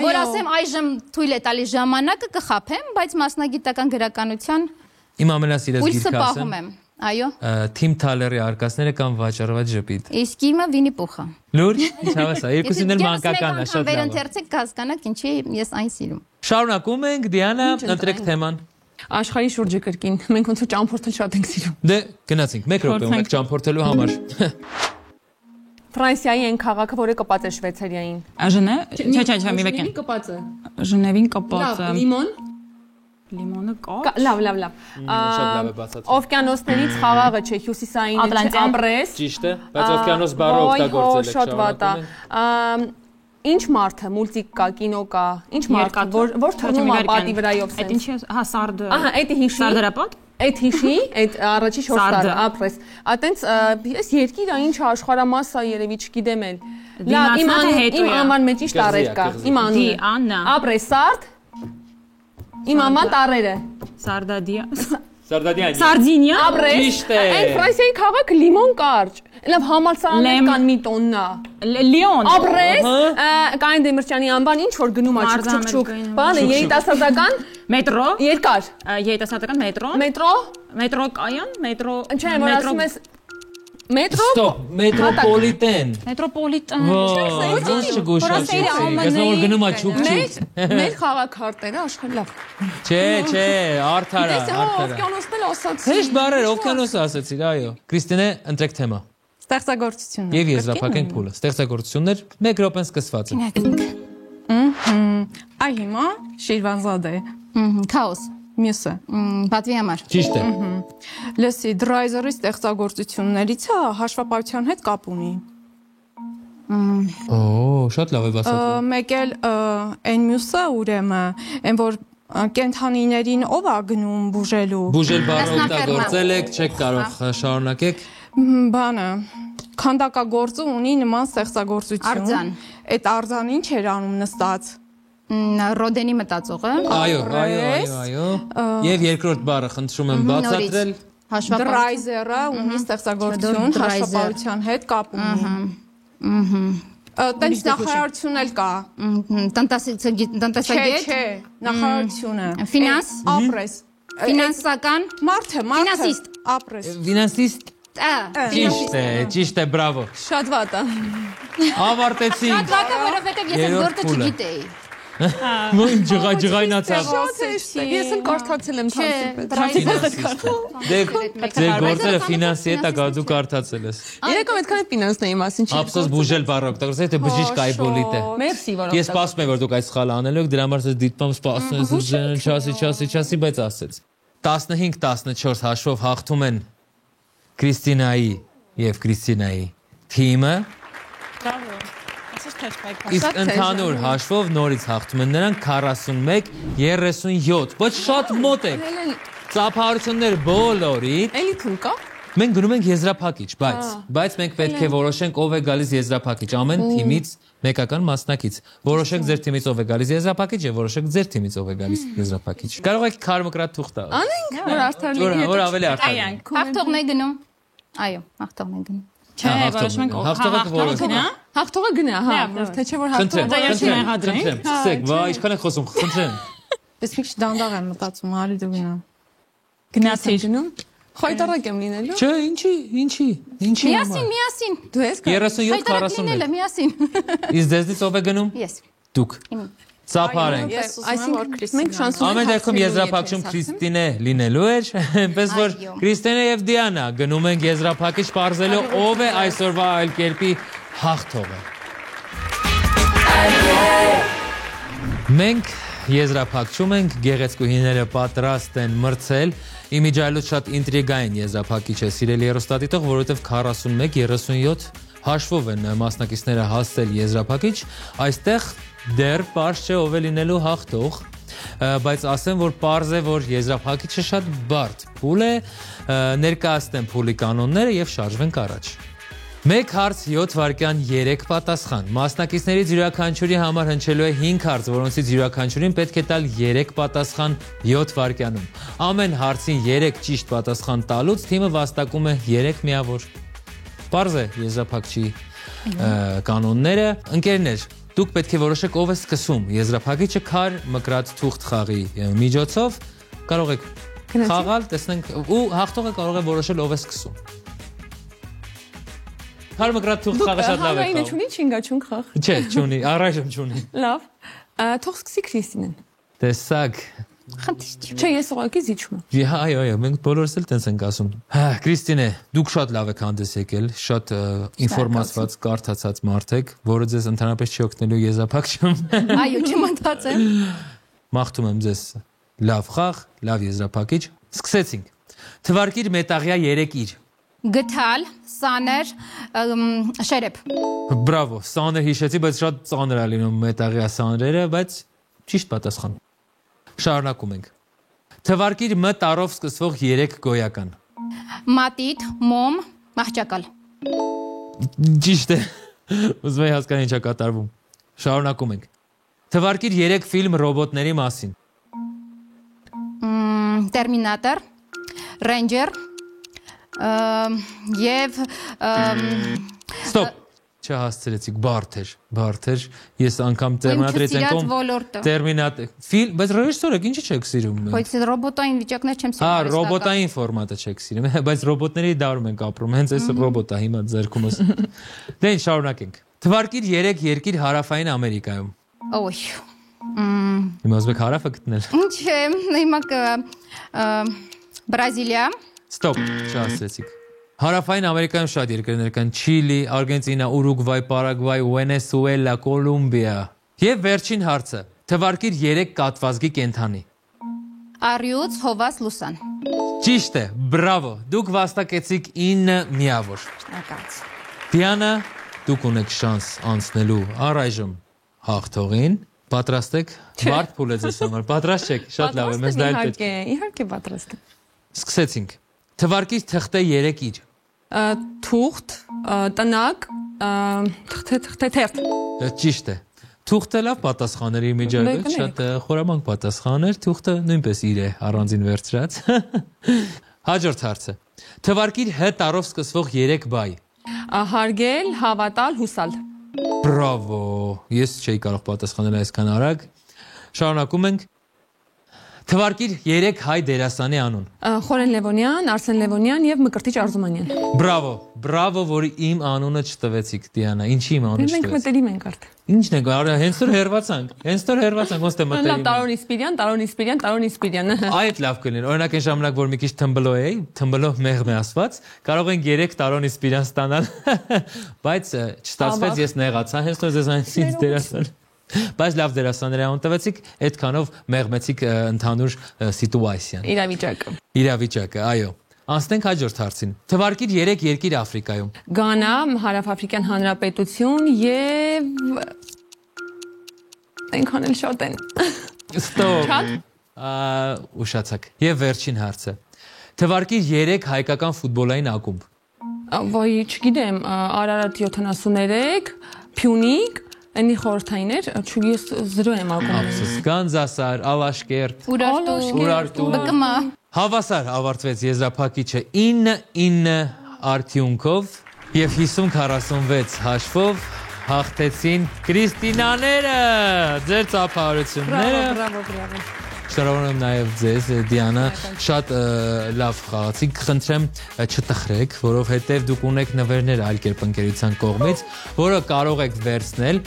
Speaker 2: որ ասեմ այժմ թույլ է տալիս ժամանակը կխափեմ, բայց մասնագիտական գրականության
Speaker 1: Իմ ամենասիրած
Speaker 2: պուլսը
Speaker 1: գիրքը
Speaker 2: պահում
Speaker 1: ասեմ։
Speaker 2: եմ։ Այո։
Speaker 1: Թիմ Թալերի արկածները կամ վաճառված ժպիտ։
Speaker 2: Իսկ իմը Վինի Պուխը։
Speaker 1: Լուր, ինչ հավես է, երկուսին էլ մանկական է, շատ լավ։
Speaker 2: Վերընթերցեք կհասկանաք ինչի ես այն սիրում։
Speaker 1: Շարունակում ենք, Դիանա, ընտրեք թեման։
Speaker 3: Աշխարհի շուրջը կրկին։ Մենք ոնց որ ճամփորդել շատ ենք սիրում։
Speaker 1: Դե, գնացինք, 1 րոպե ունենք ճամփորդելու համար։
Speaker 3: Ֆրանսիայի այն քաղաքը, որը կպած է Շվեյցարիային։
Speaker 4: Աժնե, չէ, մի վեկեն։
Speaker 3: Կպած է։
Speaker 4: Ժնևին կապած է։
Speaker 3: Լիմոն։
Speaker 4: Լիմոնը կա։
Speaker 3: Լավ։
Speaker 1: Շատ լավ է բացատրում։
Speaker 3: Օվկիանոսներից խաղաղը չէ, հյուսիսային չէ, ապրես։
Speaker 1: Ճիշտ է, բայց օվկիանոս բառը օգտագործել եք։
Speaker 3: Շատ վատ է։ Ինչ մարդը, մուլտիկ կա, կինո կա, ինչ մարդ, որ թռնում է պատի վրայով
Speaker 4: Այդ ինչի, հա, սարդը։
Speaker 3: Ահա, այդ հիշի։
Speaker 4: Սարդարապատ։
Speaker 3: Այդ հիշի, այդ առաջի 4 տարը ապրես։ Այտենց ես երկիրը ինչ աշխարհամասա երևի չգիտեմ էլ։ Լավ, իմ անվան մեջ ինչ տարեր կա։ Իմ անունը։ Ապրես սարդ։ Իմ անվան տարերը։
Speaker 4: Սարդադիա։
Speaker 1: Սարդադյան։
Speaker 4: Սարդինիա։
Speaker 3: Ապրես։
Speaker 4: Ճիշտ է։
Speaker 3: Այն Ֆրանսիայի քաղաքը Լիմոն կարճ։ Լավ համալսարաններ կան մի տոննա։
Speaker 4: Լիոն։
Speaker 3: Ապրես։ Կային Դեմիրճյանի անվան ինչ որ գնում է չուկ։ Բանը երիտասարդական
Speaker 4: մետրո։
Speaker 3: երկար։
Speaker 4: Երիտասարդական մետրո։ Մետրո կայան, մետրո։
Speaker 3: Չէ, որ ասում ես մետրո։
Speaker 1: Ստոպ, մետրոպոլիտեն։
Speaker 4: Մետրոպոլիտեն։
Speaker 1: Ո՞նց չգուշացի։ Ես որ գնում է չուկ։
Speaker 3: Մեր քաղաքարտերը աշխարհ լավ։
Speaker 1: Չէ, արդարա, արդարա։
Speaker 3: Օվկիանոսն էլ ասացի։
Speaker 1: Հեշտ բառեր, օվկիանոսը ասացիր, այո։ Կրիստինե, ընտրեք թեմա։
Speaker 5: Ստեղծագործություններ։
Speaker 1: Եվ եզրափակենք փուլը։ Ստեղծագործություններ 1 րոպեն սկսված է։
Speaker 5: Այ հիմա Շիրվանզադե։
Speaker 2: Քաոս։
Speaker 5: Մյուսը։
Speaker 2: Պատվի համար։
Speaker 1: Ճիշտ է։
Speaker 5: Լսի, Դրայզերի ստեղծագործություններից է հաշվապահության հետ կապ ունի։
Speaker 1: Օ, շատ լավ է բացատրում։
Speaker 5: Մեկ էլ այն մյուսը ուրեմն, այն որ կենթանիներին ով է գնում բուժելու։
Speaker 1: Բուժել բառը օգտագործել եք, չեք կարող շարունակեք։
Speaker 5: Բանը քանդակագործը ունի նման ստեղծագործություն։
Speaker 2: Արձան։
Speaker 5: Այդ արձան ինչ էր անում նստած։
Speaker 2: Ռոդենի մտածողը։
Speaker 1: Այո։ Եվ երկրորդ բառը խնդրում եմ բացատրել։
Speaker 5: Դրայզերը ունի ստեղծագործություն հաշվապահության հետ կապ ունի։ Տենց նախարարություն էլ կա։
Speaker 2: Տնտեսագետ։
Speaker 5: Չէ, նախարարությունը։
Speaker 2: Ֆինանս։
Speaker 5: Ապրես։
Speaker 2: Ֆինանսական։
Speaker 5: Մարդը։
Speaker 2: Ֆինանսիստ։
Speaker 5: Ապրես։
Speaker 1: Ֆինանսիստ։ Ճիշտ է, բրավո։
Speaker 3: Շատ վատ է։
Speaker 1: Ավարտեցինք։
Speaker 2: Շատ վատ է, որովհետև ես այս գործը չգիտեի։
Speaker 1: Ո՞ն ջղայնացած։
Speaker 3: Ես էլ կարդացել եմ
Speaker 1: Ձեր գործերը ֆինանսի հետ ակա դու կարդացել ես։
Speaker 3: Երեկո այդքան է ֆինանսների մասին չի։
Speaker 1: Ափսոս բուժել բառը օգտագործել, թե բժիշկ այբոլիտ է։
Speaker 3: Մերսի, որ
Speaker 1: Ես սպասում եմ, որ դուք այս սխալը անելու եք, դրա համար ես դիտմամ սպասում ես ուժեն, չասի, բայց ասեց։ 15-14 հաշվով հաղթում են Քրիստինայի եւ Քրիստինայի թիմը։ Իսկ ընդհանուր հաշվով նորից հաղթում են նրանք 41-37, ոչ շատ մոտ է։ Ծափահարություններ բոլորի։
Speaker 3: Էլի թույլ կա։
Speaker 1: Մենք գնում ենք եզրափակիչ, բայց մենք պետք է որոշենք ով է գալիս եզրափակիչ, ամեն թիմից մեկական մասնակից։ Որոշենք ձեր թիմից ով է գալիս եզրափակիչ եւ որոշենք ձեր թիմից ով է գալիս եզրափակիչ։ Կարող եք քարմկրատ թուղթ տալ։
Speaker 3: Անենք, որ արդար լինի։
Speaker 1: Որ ավելի արդար։
Speaker 2: Հաղթողն է գնում։ Այո, հաղթողն է գնում։
Speaker 4: Չէ, որոշենք
Speaker 1: հաղթողը
Speaker 4: գնա։
Speaker 3: Հաղթողը գնա, հա, թե չէ որ հաղթողը։
Speaker 1: Սկսեք, վայ, ինչքան է խոսում, խնդրեմ։
Speaker 5: Ես մի քիչ դանդաղ եմ մտածում, արի դու գնա։
Speaker 4: Գնացի
Speaker 3: գնում։ Խայտարակ եմ լինելու։
Speaker 1: Չէ, ինչի։
Speaker 2: Միասին։
Speaker 3: Դու ես
Speaker 1: 37-41։
Speaker 2: Միասին։
Speaker 1: Իսկ ձեզնից ով է գնում։
Speaker 2: Ես։
Speaker 1: Դուք։ Ծափարենք։
Speaker 3: Այսինքն մենք շանսում
Speaker 1: Ամեն դեպքում եզրափակում Քրիստինե լինելու էր, այնպես որ Քրիստինե եւ Դիանա գնում են եզրափակիչ բարձելու ով է այսօրվա այլ կերպի հաղթողը։ Մենք եզրափակում ենք, գեղեցկուհիները պատրաստ են մրցել։ Իմիջայլոց շատ ինտրիգային եզրափակիչ է սիրելի հեռուստադիտող, որովհետև 41-37 հաշվով են մասնակիցները հասել եզրափակիչ, այստեղ դեռ պարզ չէ ով է լինելու հաղթող, բայց ասեմ, որ պարզ է, որ եզրափակիչը շատ բարդ փուլ է, ներկայացնեմ փուլի կանոնները եւ շարժվենք առաջ։ 1 հարց 7 վայրկյան 3 պատասխան։ Մասնակիցներից յուրաքանչյուրի համար հնչելու է 5 հարց, որոնցից յուրաքանչյուրին պետք է տալ 3 պատասխան 7 վայրկյանում։ Ամեն հարցին 3 ճիշտ պատասխան տալուց թիմը վաստակում է 3 միավոր։ Պարզ է եզրափակչի կանոնները։ Ընկերներ, դուք պետք է որոշեք ով է սկսում։ Եզրափակիչը քար մկրատ թուղթ խաղի միջոցով կարող եք խաղալ, տեսնենք ու հաղթողը կարող է որոշել ով է սկսում։ Հարմկրատ թուղթ խաղը շատ լավ է։
Speaker 3: Հանրայինը չունի չինգաչուն խաղ։
Speaker 1: Չէ, չունի, առայժմ չունի։
Speaker 3: Լավ։ Թող սկսի Քրիստինեն։
Speaker 1: Տեսակ։
Speaker 3: Չէ, ես ուղղակի զիջում եմ։
Speaker 1: Այո, մենք բոլորս էլ տենց ենք ասում։ Հա, Քրիստինե, դուք շատ լավ եք հանդես եկել, շատ ինֆորմացված, կարդացած մարդ եք, որը ձեզ ընդհանրապես չի օգնելու եզրափակչում։
Speaker 2: Այո, չմտածեմ։
Speaker 1: Մաղթում եմ ձեզ լավ խաղ, լավ եզրափակիչ։ Սկսեցինք։ Թվարկիր մետաղյա 3 իր։
Speaker 2: Գթալ, սաներ, շերեփ։
Speaker 1: Բրավո, սաներ հիշեցի, բայց շատ ծանր է լինում մետաղյա սաներերը, բայց ճիշտ պատասխան։ Շարունակում ենք։ Թվարկիր մ տառով սկսվող 3 գոյական։
Speaker 2: Մատիտ, մոմ, մահճակալ։
Speaker 1: Ճիշտ է։ Ուզում եմ հասկանալ ինչ է կատարվում։ Շարունակում ենք։ Թվարկիր 3 ֆիլմ ռոբոտների մասին։
Speaker 2: Տերմինատոր, Ռենջեր, եւ
Speaker 1: Ստոպ, չհասցրեցիք, բարդ էր, ես անգամ տերմինատորից ենքում տերմինատոր, ֆիլմ, բայց ռեժիսորը ինչի չեք սիրում։
Speaker 2: Բայց ռոբոտային վիճակներ չեմ սիրում։
Speaker 1: Հա, ռոբոտային ֆորմատը չեք սիրում, բայց ռոբոտների դարում ենք ապրում, հենց այս ռոբոտա հիմա ձեռքումս։ Դե ինչ շարունակենք։ Թվարկիր 3 երկիր հարավային Ամերիկայում։
Speaker 2: Ոյ։
Speaker 1: Հիմա ուզում եք հարավը գտնել։
Speaker 2: Չէ, հիմա Բրազիլիա։
Speaker 1: Ստոպ, չհասցրեցիք։ Հարավային Ամերիկայում շատ երկրներ կան՝ Չիլի, Արգենտինա, Ուրուգվայ, Պարագվայ, Վենեսուելա, Կոլումբիա։ Եվ վերջին հարցը. թվարկիր 3 կատվազգի կենդանի։
Speaker 2: Առյուծ, հովաս, լուսան։
Speaker 1: Ճիշտ է, բրավո։ Դուք վաստակեցիք 9 միավոր։
Speaker 2: Շնորհակալ։
Speaker 1: Դիանա, դուք ունեք շանս անցնելու առայժմ հաղթողին։ Պատրաստ եք։ Բարդ փուլ է ձեզ համար։ Պատրաստ եք։ Շատ լավ է, մեզ դա էլ պետք է։
Speaker 3: Իհարկե պատրաստ եմ։
Speaker 1: Սկսեցինք։ Թվարկիր թղթե 3 իր։
Speaker 3: Թուղթ, տնակ, թերթ։
Speaker 1: Ճիշտ է։ Թուղթը լավ պատասխաների միջակայք, շատ խորամանկ պատասխան էր, թուղթը նույնպես իր է առանձին վերցրած։ Հաջորդ հարցը։ Թվարկիր հ տառով սկսվող 3 բայ։
Speaker 3: Հարգել, հավատալ, հուսալ։
Speaker 1: Բրավո։ Ես չէի կարող պատասխանել այսքան արագ։ Շարունակում ենք։ Թվարկիր 3 հայ դերասանի անուն։
Speaker 3: Խորեն Լևոնյան, Արսեն Լևոնյան եւ Մկրտիչ Արզումանյան։
Speaker 1: Բրավո, որ իմ անունը չտվեցիք, Դիանա։ Ինչի իմ անունը չտվեցիք։
Speaker 3: Մենք մտերիմ ենք արդեն։
Speaker 1: Ինչն է, հենց որ հերվածանք, ոնց թե մտերիմ։
Speaker 3: Լավ, Տարոն Իսպիրյան։
Speaker 1: Այդ լավ կլիներ։ Օրինակ այն ժամանակ, որ մի քիչ թմբլո էի, թմբլով մեղմ է ասված, կարող ենք 3 Տարոն Իսպիրյան ստանալ, բայց չստացվեց, ես նեղացա, հենց որ ձեզ այնից դերասան։ Բայց լավ դերասաններ անտվեցիք, այդքանով մեղմեցիք ընդհանուր սիտուացիան։ Իրավիճակը, այո։ Անցնենք հաջորդ հարցին։ Թվարկիր 3 երկիր Աֆրիկայում։
Speaker 3: Գանա, Հարավաֆրիկյան Հանրապետություն եւ այնքան էլ շատ են։
Speaker 1: Ստոպ։ Ուշացաք։ Եվ վերջին հարցը։ Թվարկիր 3 հայկական ֆուտբոլային ակումբ։
Speaker 3: Ոյ, չգիտեմ, Արարատ 73, Փյունիկ, այնի խորհրդայիններ, ես 0 եմ ակումբ։
Speaker 1: Ափսոս, Գանձասար, Ալաշկերտ,
Speaker 2: Urartu, BKM։
Speaker 1: Հավասար ավարտվեց եզրափակիչը 9-9 արդյունքով եւ 50-46 հաշվով հաղթեցին Կրիստինաները։ Ձեր ծափահարությունները։
Speaker 3: Բրավո։
Speaker 1: Շնորհավորում եմ նաև ձեզ, Դիանա, շատ լավ խաղացիք, խնդրեմ չտխրեք, որովհետև դուք ունեք նվերներ այլ կերպ ընկերության կողմից, որը կարող եք վերցնել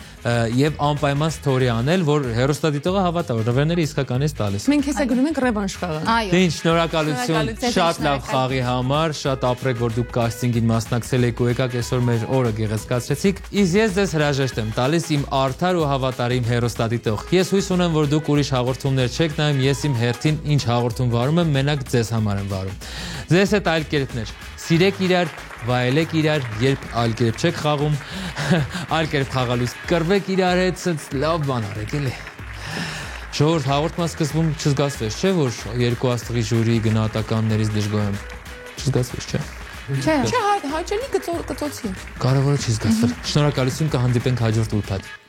Speaker 1: եւ անպայման ստորի անել, որ հեռուստադիտողը հավատա, որ նվերները իսկականից տալիս։
Speaker 3: Մենք հեսա գրում ենք ռևանշ խաղը։
Speaker 2: Այո։
Speaker 1: Ինչ շնորհակալություն շատ լավ խաղի համար, շատ ապրեք, որ դուք կաստինգին մասնակցել եք ու եկաք այսօր մեր օրը գեղեցկացրեցիք։ Իսկ ես ձեզ հրաժեշտ եմ տալիս իմ արդար ու հավատարիմ հեռուստադիտող։ Ես հույս ունեմ, որ դուք ուրիշ հաղորդումներ չեք նայում, ես իմ հերթին ինչ հաղորդում վարում եմ, մենակ ձեզ համար եմ վարում։ Ձեզ հետ այլ կերպներ։ Սիրեք իրար, վայելեք իրար, երբ այլ կերպ չեք խաղում, այլ կերպ խաղալուց կռվեք իրար հետ, սենց լավ բան արեք, էլի։ Ժողովուրդ, հաղորդման սկզբում չզգացվեց, չէ, որ երկու աստղի ժյուրի գնահատականներից դժգոհ եմ։ Չզգացվեց, չէ։
Speaker 3: Չէ, հաճելի կծոցի։
Speaker 1: Կարևորը չի զգացվել։ Շնորհակալություն, կհանդիպենք հաջորդ ուրբաթ։